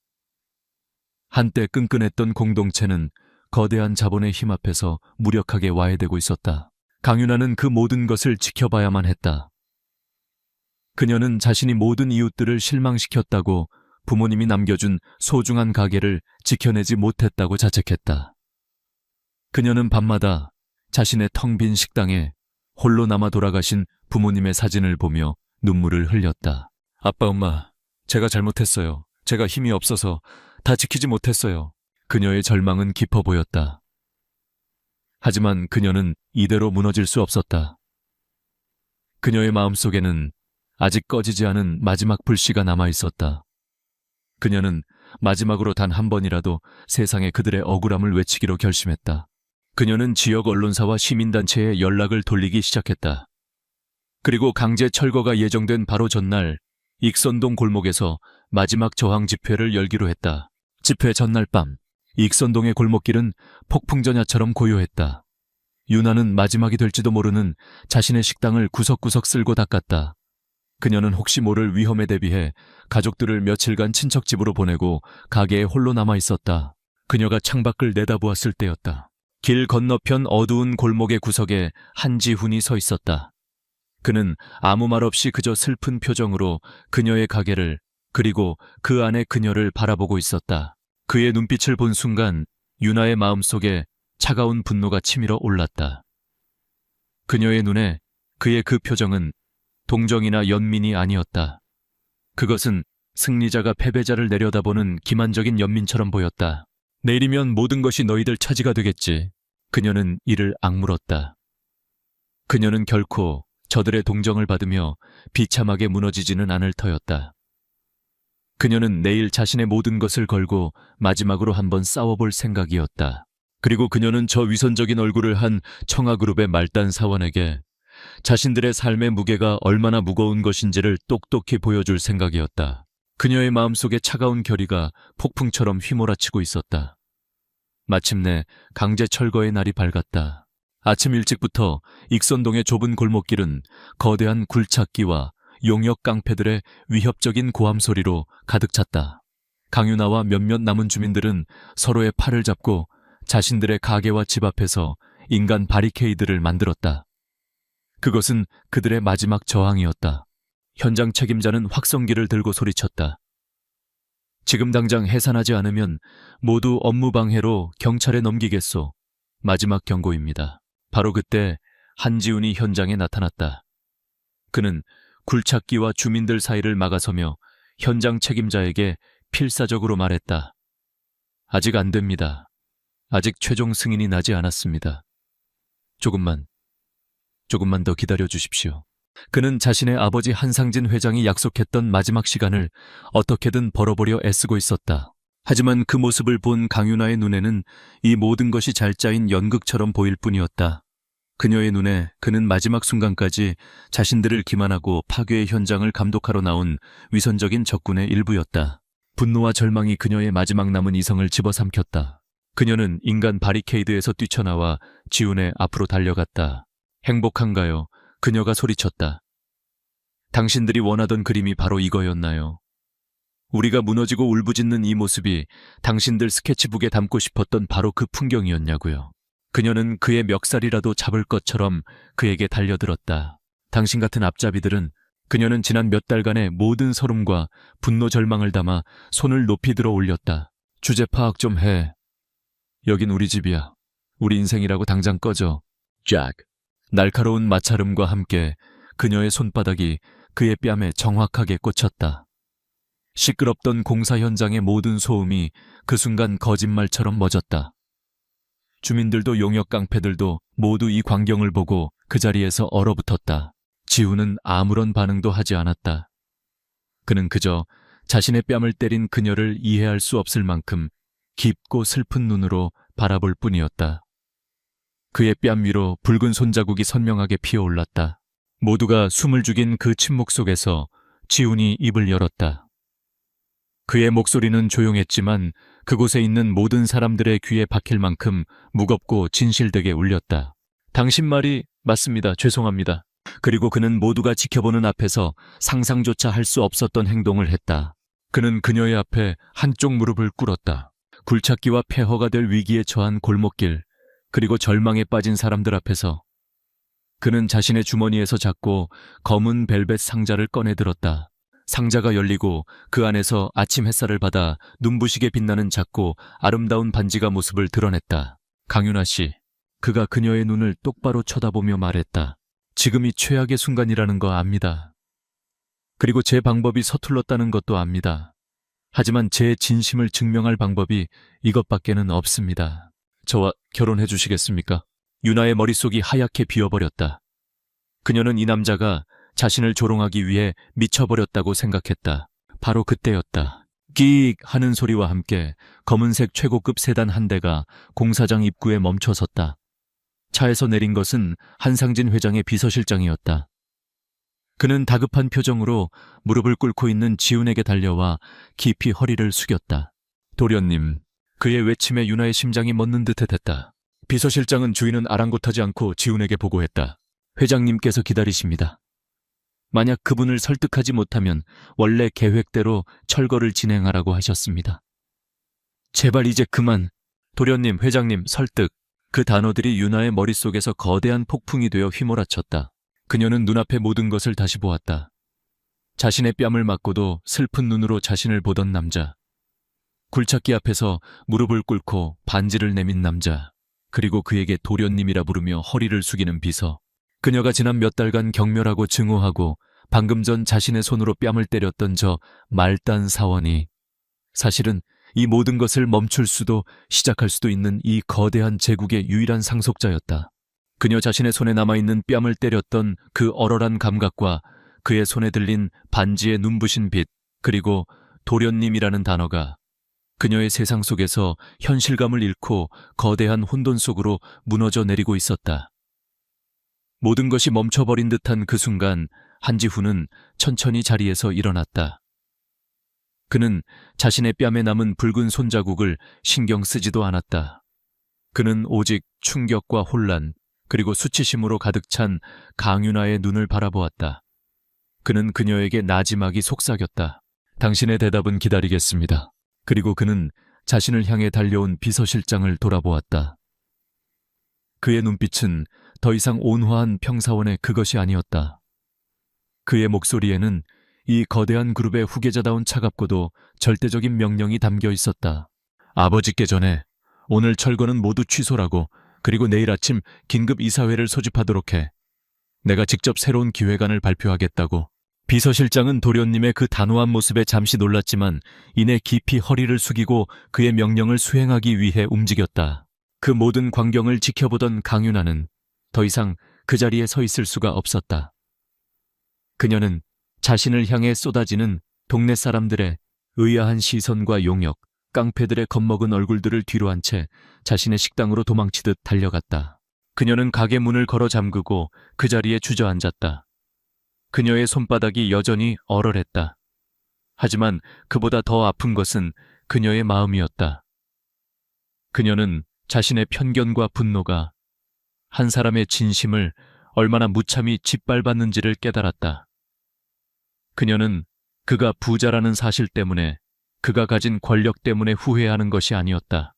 한때 끈끈했던 공동체는 거대한 자본의 힘 앞에서 무력하게 와해되고 있었다. 강윤아는 그 모든 것을 지켜봐야만 했다. 그녀는 자신이 모든 이웃들을 실망시켰다고 부모님이 남겨준 소중한 가게를 지켜내지 못했다고 자책했다. 그녀는 밤마다 자신의 텅 빈 식당에 홀로 남아 돌아가신 부모님의 사진을 보며 눈물을 흘렸다. 아빠, 엄마, 제가 잘못했어요. 제가 힘이 없어서 다 지키지 못했어요. 그녀의 절망은 깊어 보였다. 하지만 그녀는 이대로 무너질 수 없었다. 그녀의 마음속에는 아직 꺼지지 않은 마지막 불씨가 남아 있었다. 그녀는 마지막으로 단 한 번이라도 세상에 그들의 억울함을 외치기로 결심했다. 그녀는 지역 언론사와 시민단체에 연락을 돌리기 시작했다. 그리고 강제 철거가 예정된 바로 전날 익선동 골목에서 마지막 저항 집회를 열기로 했다. 집회 전날 밤 익선동의 골목길은 폭풍전야처럼 고요했다. 윤아는 마지막이 될지도 모르는 자신의 식당을 구석구석 쓸고 닦았다. 그녀는 혹시 모를 위험에 대비해 가족들을 며칠간 친척집으로 보내고 가게에 홀로 남아 있었다. 그녀가 창밖을 내다보았을 때였다. 길 건너편 어두운 골목의 구석에 한지훈이 서 있었다. 그는 아무 말 없이 그저 슬픈 표정으로 그녀의 가게를 그리고 그 안에 그녀를 바라보고 있었다. 그의 눈빛을 본 순간 윤아의 마음속에 차가운 분노가 치밀어 올랐다. 그녀의 눈에 그의 그 표정은 동정이나 연민이 아니었다. 그것은 승리자가 패배자를 내려다보는 기만적인 연민처럼 보였다. 내일이면 모든 것이 너희들 차지가 되겠지. 그녀는 이를 악물었다. 그녀는 결코 저들의 동정을 받으며 비참하게 무너지지는 않을 터였다. 그녀는 내일 자신의 모든 것을 걸고 마지막으로 한번 싸워볼 생각이었다. 그리고 그녀는 저 위선적인 얼굴을 한 청아그룹의 말단 사원에게 자신들의 삶의 무게가 얼마나 무거운 것인지를 똑똑히 보여줄 생각이었다. 그녀의 마음속에 차가운 결의가 폭풍처럼 휘몰아치고 있었다. 마침내 강제 철거의 날이 밝았다. 아침 일찍부터 익선동의 좁은 골목길은 거대한 굴착기와 용역 깡패들의 위협적인 고함 소리로 가득 찼다. 강윤아와 몇몇 남은 주민들은 서로의 팔을 잡고 자신들의 가게와 집 앞에서 인간 바리케이드를 만들었다. 그것은 그들의 마지막 저항이었다. 현장 책임자는 확성기를 들고 소리쳤다. 지금 당장 해산하지 않으면 모두 업무방해로 경찰에 넘기겠소. 마지막 경고입니다. 바로 그때 한지훈이 현장에 나타났다. 그는 굴착기와 주민들 사이를 막아서며 현장 책임자에게 필사적으로 말했다. 아직 안 됩니다. 아직 최종 승인이 나지 않았습니다. 조금만 더 기다려 주십시오. 그는 자신의 아버지 한상진 회장이 약속했던 마지막 시간을 어떻게든 벌어보려 애쓰고 있었다. 하지만 그 모습을 본 강윤아의 눈에는 이 모든 것이 잘 짜인 연극처럼 보일 뿐이었다. 그녀의 눈에 그는 마지막 순간까지 자신들을 기만하고 파괴의 현장을 감독하러 나온 위선적인 적군의 일부였다. 분노와 절망이 그녀의 마지막 남은 이성을 집어삼켰다. 그녀는 인간 바리케이드에서 뛰쳐나와 지훈의 앞으로 달려갔다. 행복한가요? 그녀가 소리쳤다. 당신들이 원하던 그림이 바로 이거였나요? 우리가 무너지고 울부짖는 이 모습이 당신들 스케치북에 담고 싶었던 바로 그 풍경이었냐고요. 그녀는 그의 멱살이라도 잡을 것처럼 그에게 달려들었다. 당신 같은 앞잡이들은 그녀는 지난 몇 달간의 모든 서름과 분노 절망을 담아 손을 높이 들어 올렸다. 주제 파악 좀 해. 여긴 우리 집이야. 우리 인생이라고 당장 꺼져. 잭. 날카로운 마찰음과 함께 그녀의 손바닥이 그의 뺨에 정확하게 꽂혔다. 시끄럽던 공사 현장의 모든 소음이 그 순간 거짓말처럼 멎었다. 주민들도 용역 깡패들도 모두 이 광경을 보고 그 자리에서 얼어붙었다. 지훈은 아무런 반응도 하지 않았다. 그는 그저 자신의 뺨을 때린 그녀를 이해할 수 없을 만큼 깊고 슬픈 눈으로 바라볼 뿐이었다. 그의 뺨 위로 붉은 손자국이 선명하게 피어올랐다. 모두가 숨을 죽인 그 침묵 속에서 지훈이 입을 열었다. 그의 목소리는 조용했지만 그곳에 있는 모든 사람들의 귀에 박힐 만큼 무겁고 진실되게 울렸다. 당신 말이 맞습니다. 죄송합니다. 그리고 그는 모두가 지켜보는 앞에서 상상조차 할 수 없었던 행동을 했다. 그는 그녀의 앞에 한쪽 무릎을 꿇었다. 굴착기와 폐허가 될 위기에 처한 골목길, 그리고 절망에 빠진 사람들 앞에서 그는 자신의 주머니에서 작고 검은 벨벳 상자를 꺼내 들었다. 상자가 열리고 그 안에서 아침 햇살을 받아 눈부시게 빛나는 작고 아름다운 반지가 모습을 드러냈다. 강윤아 씨, 그가 그녀의 눈을 똑바로 쳐다보며 말했다. 지금이 최악의 순간이라는 거 압니다. 그리고 제 방법이 서툴렀다는 것도 압니다. 하지만 제 진심을 증명할 방법이 이것밖에는 없습니다. 저와 결혼해 주시겠습니까? 유나의 머릿속이 하얗게 비어버렸다. 그녀는 이 남자가 자신을 조롱하기 위해 미쳐버렸다고 생각했다. 바로 그때였다. 끼익 하는 소리와 함께 검은색 최고급 세단 한 대가 공사장 입구에 멈춰섰다. 차에서 내린 것은 한상진 회장의 비서실장이었다. 그는 다급한 표정으로 무릎을 꿇고 있는 지훈에게 달려와 깊이 허리를 숙였다. 도련님, 그의 외침에 유나의 심장이 멎는 듯했다. 비서실장은 주인은 아랑곳하지 않고 지훈에게 보고했다. 회장님께서 기다리십니다. 만약 그분을 설득하지 못하면 원래 계획대로 철거를 진행하라고 하셨습니다. 제발 이제 그만. 도련님, 회장님, 설득. 그 단어들이 유나의 머릿속에서 거대한 폭풍이 되어 휘몰아쳤다. 그녀는 눈앞의 모든 것을 다시 보았다. 자신의 뺨을 맞고도 슬픈 눈으로 자신을 보던 남자. 굴착기 앞에서 무릎을 꿇고 반지를 내민 남자. 그리고 그에게 도련님이라 부르며 허리를 숙이는 비서. 그녀가 지난 몇 달간 경멸하고 증오하고 방금 전 자신의 손으로 뺨을 때렸던 저 말단 사원이 사실은 이 모든 것을 멈출 수도 시작할 수도 있는 이 거대한 제국의 유일한 상속자였다. 그녀 자신의 손에 남아있는 뺨을 때렸던 그 얼얼한 감각과 그의 손에 들린 반지의 눈부신 빛, 그리고 도련님이라는 단어가 그녀의 세상 속에서 현실감을 잃고 거대한 혼돈 속으로 무너져 내리고 있었다. 모든 것이 멈춰버린 듯한 그 순간 한지훈은 천천히 자리에서 일어났다. 그는 자신의 뺨에 남은 붉은 손자국을 신경 쓰지도 않았다. 그는 오직 충격과 혼란, 그리고 수치심으로 가득 찬 강윤아의 눈을 바라보았다. 그는 그녀에게 나지막이 속삭였다. 당신의 대답은 기다리겠습니다. 그리고 그는 자신을 향해 달려온 비서실장을 돌아보았다. 그의 눈빛은 더 이상 온화한 평사원의 그것이 아니었다. 그의 목소리에는 이 거대한 그룹의 후계자다운 차갑고도 절대적인 명령이 담겨 있었다. 아버지께 전해 오늘 철거는 모두 취소라고, 그리고 내일 아침 긴급 이사회를 소집하도록 해. 내가 직접 새로운 기획안을 발표하겠다고. 비서실장은 도련님의 그 단호한 모습에 잠시 놀랐지만 이내 깊이 허리를 숙이고 그의 명령을 수행하기 위해 움직였다. 그 모든 광경을 지켜보던 강윤아는 더 이상 그 자리에 서 있을 수가 없었다. 그녀는 자신을 향해 쏟아지는 동네 사람들의 의아한 시선과 용역, 깡패들의 겁먹은 얼굴들을 뒤로 한 채 자신의 식당으로 도망치듯 달려갔다. 그녀는 가게 문을 걸어 잠그고 그 자리에 주저앉았다. 그녀의 손바닥이 여전히 얼얼했다. 하지만 그보다 더 아픈 것은 그녀의 마음이었다. 그녀는 자신의 편견과 분노가 한 사람의 진심을 얼마나 무참히 짓밟았는지를 깨달았다. 그녀는 그가 부자라는 사실 때문에, 그가 가진 권력 때문에 후회하는 것이 아니었다.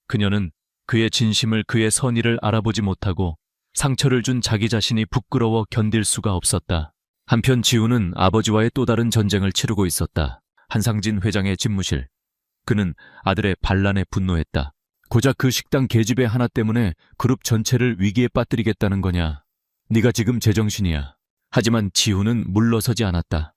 그녀는 그의 진심을, 그의 선의를 알아보지 못하고 상처를 준 자기 자신이 부끄러워 견딜 수가 없었다. 한편 지우는 아버지와의 또 다른 전쟁을 치르고 있었다. 한상진 회장의 집무실. 그는 아들의 반란에 분노했다. 고작 그 식당 계집애 하나 때문에 그룹 전체를 위기에 빠뜨리겠다는 거냐. 네가 지금 제정신이야. 하지만 지우는 물러서지 않았다.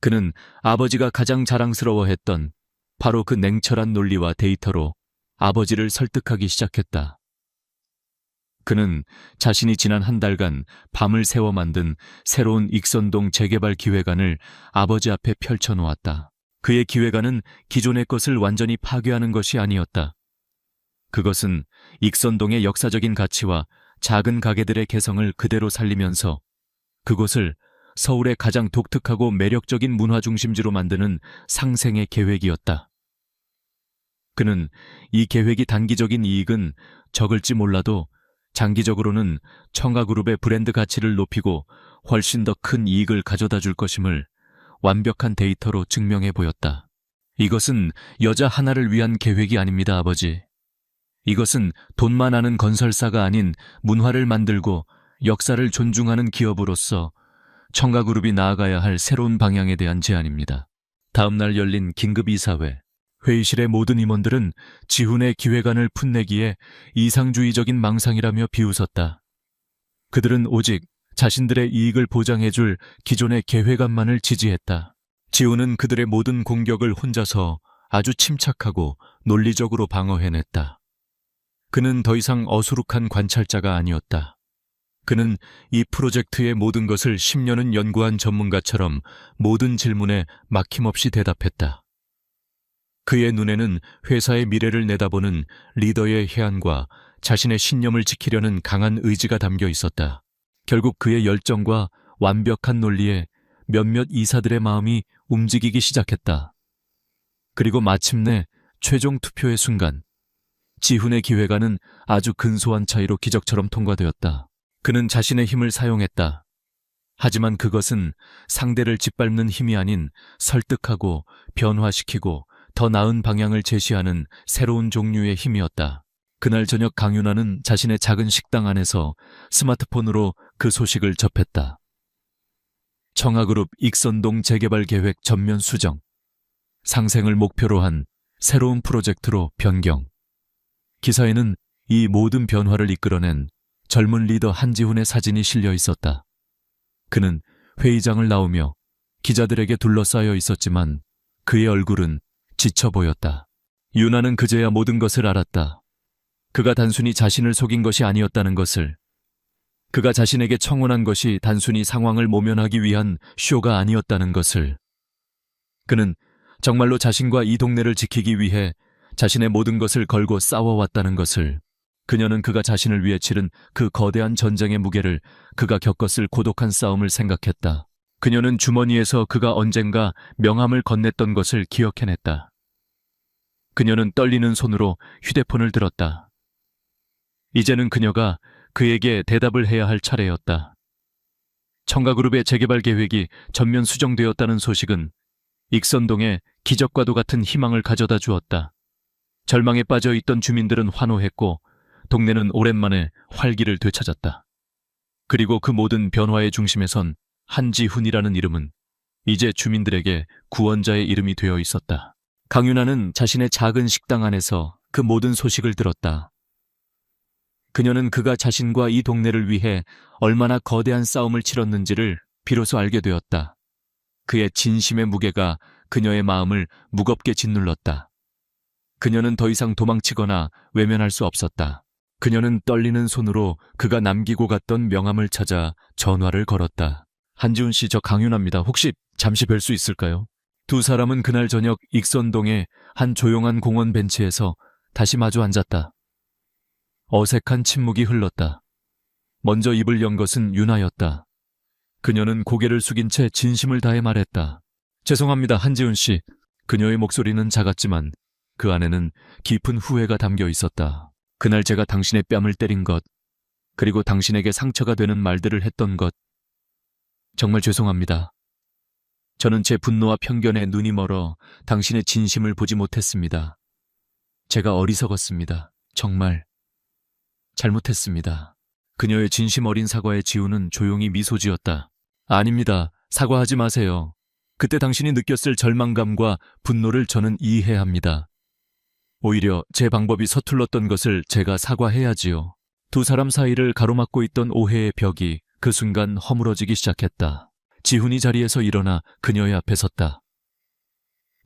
그는 아버지가 가장 자랑스러워했던 바로 그 냉철한 논리와 데이터로 아버지를 설득하기 시작했다. 그는 자신이 지난 한 달간 밤을 새워 만든 새로운 익선동 재개발 기획안을 아버지 앞에 펼쳐놓았다. 그의 기획안은 기존의 것을 완전히 파괴하는 것이 아니었다. 그것은 익선동의 역사적인 가치와 작은 가게들의 개성을 그대로 살리면서 그곳을 서울의 가장 독특하고 매력적인 문화 중심지로 만드는 상생의 계획이었다. 그는 이 계획이 단기적인 이익은 적을지 몰라도 장기적으로는 청가그룹의 브랜드 가치를 높이고 훨씬 더 큰 이익을 가져다 줄 것임을 완벽한 데이터로 증명해 보였다. 이것은 여자 하나를 위한 계획이 아닙니다, 아버지. 이것은 돈만 아는 건설사가 아닌 문화를 만들고 역사를 존중하는 기업으로서 청가그룹이 나아가야 할 새로운 방향에 대한 제안입니다. 다음 날 열린 긴급 이사회. 회의실의 모든 임원들은 지훈의 기획안을 풋내기에 이상주의적인 망상이라며 비웃었다. 그들은 오직 자신들의 이익을 보장해줄 기존의 계획안만을 지지했다. 지훈은 그들의 모든 공격을 혼자서 아주 침착하고 논리적으로 방어해냈다. 그는 더 이상 어수룩한 관찰자가 아니었다. 그는 이 프로젝트의 모든 것을 10년은 연구한 전문가처럼 모든 질문에 막힘없이 대답했다. 그의 눈에는 회사의 미래를 내다보는 리더의 해안과 자신의 신념을 지키려는 강한 의지가 담겨 있었다. 결국 그의 열정과 완벽한 논리에 몇몇 이사들의 마음이 움직이기 시작했다. 그리고 마침내 최종 투표의 순간, 지훈의 기획안은 아주 근소한 차이로 기적처럼 통과되었다. 그는 자신의 힘을 사용했다. 하지만 그것은 상대를 짓밟는 힘이 아닌 설득하고 변화시키고 더 나은 방향을 제시하는 새로운 종류의 힘이었다. 그날 저녁 강윤아는 자신의 작은 식당 안에서 스마트폰으로 그 소식을 접했다. 청아그룹 익선동 재개발 계획 전면 수정. 상생을 목표로 한 새로운 프로젝트로 변경. 기사에는 이 모든 변화를 이끌어낸 젊은 리더 한지훈의 사진이 실려 있었다. 그는 회의장을 나오며 기자들에게 둘러싸여 있었지만 그의 얼굴은 지쳐 보였다. 윤아는 그제야 모든 것을 알았다. 그가 단순히 자신을 속인 것이 아니었다는 것을. 그가 자신에게 청혼한 것이 단순히 상황을 모면하기 위한 쇼가 아니었다는 것을. 그는 정말로 자신과 이 동네를 지키기 위해 자신의 모든 것을 걸고 싸워왔다는 것을. 그녀는 그가 자신을 위해 치른 그 거대한 전쟁의 무게를, 그가 겪었을 고독한 싸움을 생각했다. 그녀는 주머니에서 그가 언젠가 명함을 건넸던 것을 기억해냈다. 그녀는 떨리는 손으로 휴대폰을 들었다. 이제는 그녀가 그에게 대답을 해야 할 차례였다. 청가그룹의 재개발 계획이 전면 수정되었다는 소식은 익선동의 기적과도 같은 희망을 가져다 주었다. 절망에 빠져 있던 주민들은 환호했고 동네는 오랜만에 활기를 되찾았다. 그리고 그 모든 변화의 중심에선 한지훈이라는 이름은 이제 주민들에게 구원자의 이름이 되어 있었다. 강윤아는 자신의 작은 식당 안에서 그 모든 소식을 들었다. 그녀는 그가 자신과 이 동네를 위해 얼마나 거대한 싸움을 치렀는지를 비로소 알게 되었다. 그의 진심의 무게가 그녀의 마음을 무겁게 짓눌렀다. 그녀는 더 이상 도망치거나 외면할 수 없었다. 그녀는 떨리는 손으로 그가 남기고 갔던 명함을 찾아 전화를 걸었다. 한지훈 씨, 저 강윤아입니다. 혹시 잠시 뵐 수 있을까요? 두 사람은 그날 저녁 익선동의 한 조용한 공원 벤치에서 다시 마주 앉았다. 어색한 침묵이 흘렀다. 먼저 입을 연 것은 윤아였다. 그녀는 고개를 숙인 채 진심을 다해 말했다. 죄송합니다, 한지훈 씨. 그녀의 목소리는 작았지만 그 안에는 깊은 후회가 담겨 있었다. 그날 제가 당신의 뺨을 때린 것, 그리고 당신에게 상처가 되는 말들을 했던 것, 정말 죄송합니다. 저는 제 분노와 편견에 눈이 멀어 당신의 진심을 보지 못했습니다. 제가 어리석었습니다. 정말 잘못했습니다. 그녀의 진심 어린 사과에 지우는 조용히 미소 지었다. 아닙니다. 사과하지 마세요. 그때 당신이 느꼈을 절망감과 분노를 저는 이해합니다. 오히려 제 방법이 서툴렀던 것을 제가 사과해야지요. 두 사람 사이를 가로막고 있던 오해의 벽이 그 순간 허물어지기 시작했다. 지훈이 자리에서 일어나 그녀의 앞에 섰다.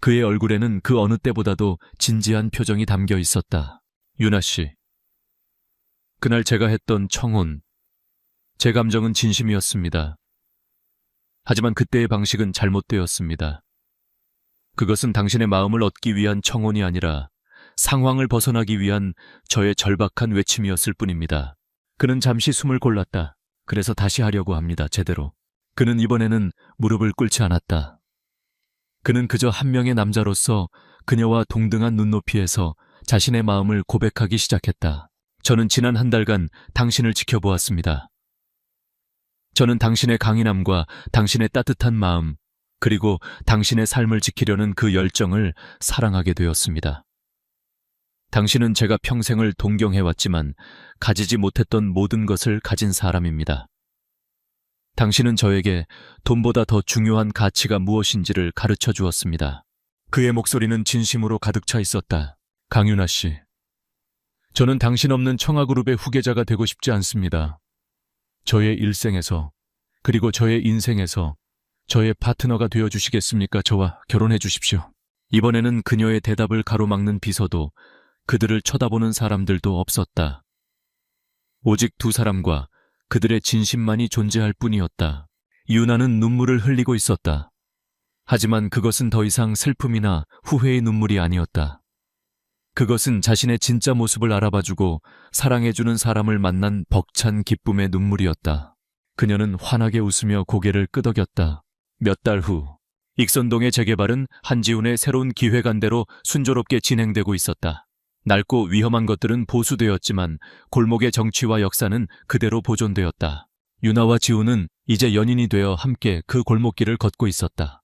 그의 얼굴에는 그 어느 때보다도 진지한 표정이 담겨 있었다. 윤아 씨, 그날 제가 했던 청혼, 제 감정은 진심이었습니다. 하지만 그때의 방식은 잘못되었습니다. 그것은 당신의 마음을 얻기 위한 청혼이 아니라 상황을 벗어나기 위한 저의 절박한 외침이었을 뿐입니다. 그는 잠시 숨을 골랐다. 그래서 다시 하려고 합니다. 제대로. 그는 이번에는 무릎을 꿇지 않았다. 그는 그저 한 명의 남자로서 그녀와 동등한 눈높이에서 자신의 마음을 고백하기 시작했다. 저는 지난 한 달간 당신을 지켜보았습니다. 저는 당신의 강인함과 당신의 따뜻한 마음, 그리고 당신의 삶을 지키려는 그 열정을 사랑하게 되었습니다. 당신은 제가 평생을 동경해왔지만 가지지 못했던 모든 것을 가진 사람입니다. 당신은 저에게 돈보다 더 중요한 가치가 무엇인지를 가르쳐 주었습니다. 그의 목소리는 진심으로 가득 차 있었다. 강윤아 씨, 저는 당신 없는 청아그룹의 후계자가 되고 싶지 않습니다. 저의 일생에서, 그리고 저의 인생에서 저의 파트너가 되어주시겠습니까? 저와 결혼해 주십시오. 이번에는 그녀의 대답을 가로막는 비서도 그들을 쳐다보는 사람들도 없었다. 오직 두 사람과 그들의 진심만이 존재할 뿐이었다. 윤아는 눈물을 흘리고 있었다. 하지만 그것은 더 이상 슬픔이나 후회의 눈물이 아니었다. 그것은 자신의 진짜 모습을 알아봐주고 사랑해주는 사람을 만난 벅찬 기쁨의 눈물이었다. 그녀는 환하게 웃으며 고개를 끄덕였다. 몇 달 후, 익선동의 재개발은 한지훈의 새로운 기획안대로 순조롭게 진행되고 있었다. 낡고 위험한 것들은 보수되었지만 골목의 정취와 역사는 그대로 보존되었다. 윤아와 지훈은 이제 연인이 되어 함께 그 골목길을 걷고 있었다.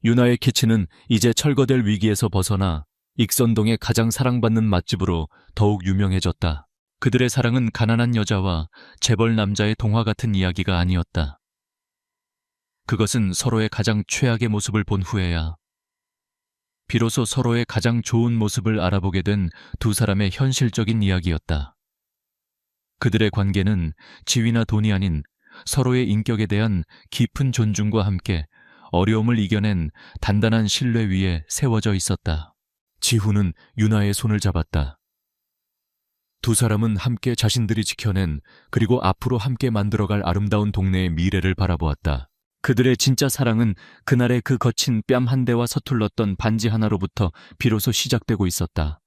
윤아의 키친은 이제 철거될 위기에서 벗어나 익선동의 가장 사랑받는 맛집으로 더욱 유명해졌다. 그들의 사랑은 가난한 여자와 재벌 남자의 동화 같은 이야기가 아니었다. 그것은 서로의 가장 최악의 모습을 본 후에야 비로소 서로의 가장 좋은 모습을 알아보게 된 두 사람의 현실적인 이야기였다. 그들의 관계는 지위나 돈이 아닌 서로의 인격에 대한 깊은 존중과 함께 어려움을 이겨낸 단단한 신뢰 위에 세워져 있었다. 지훈은 윤아의 손을 잡았다. 두 사람은 함께 자신들이 지켜낸 그리고 앞으로 함께 만들어갈 아름다운 동네의 미래를 바라보았다. 그들의 진짜 사랑은 그날의 그 거친 뺨 한 대와 서툴렀던 반지 하나로부터 비로소 시작되고 있었다.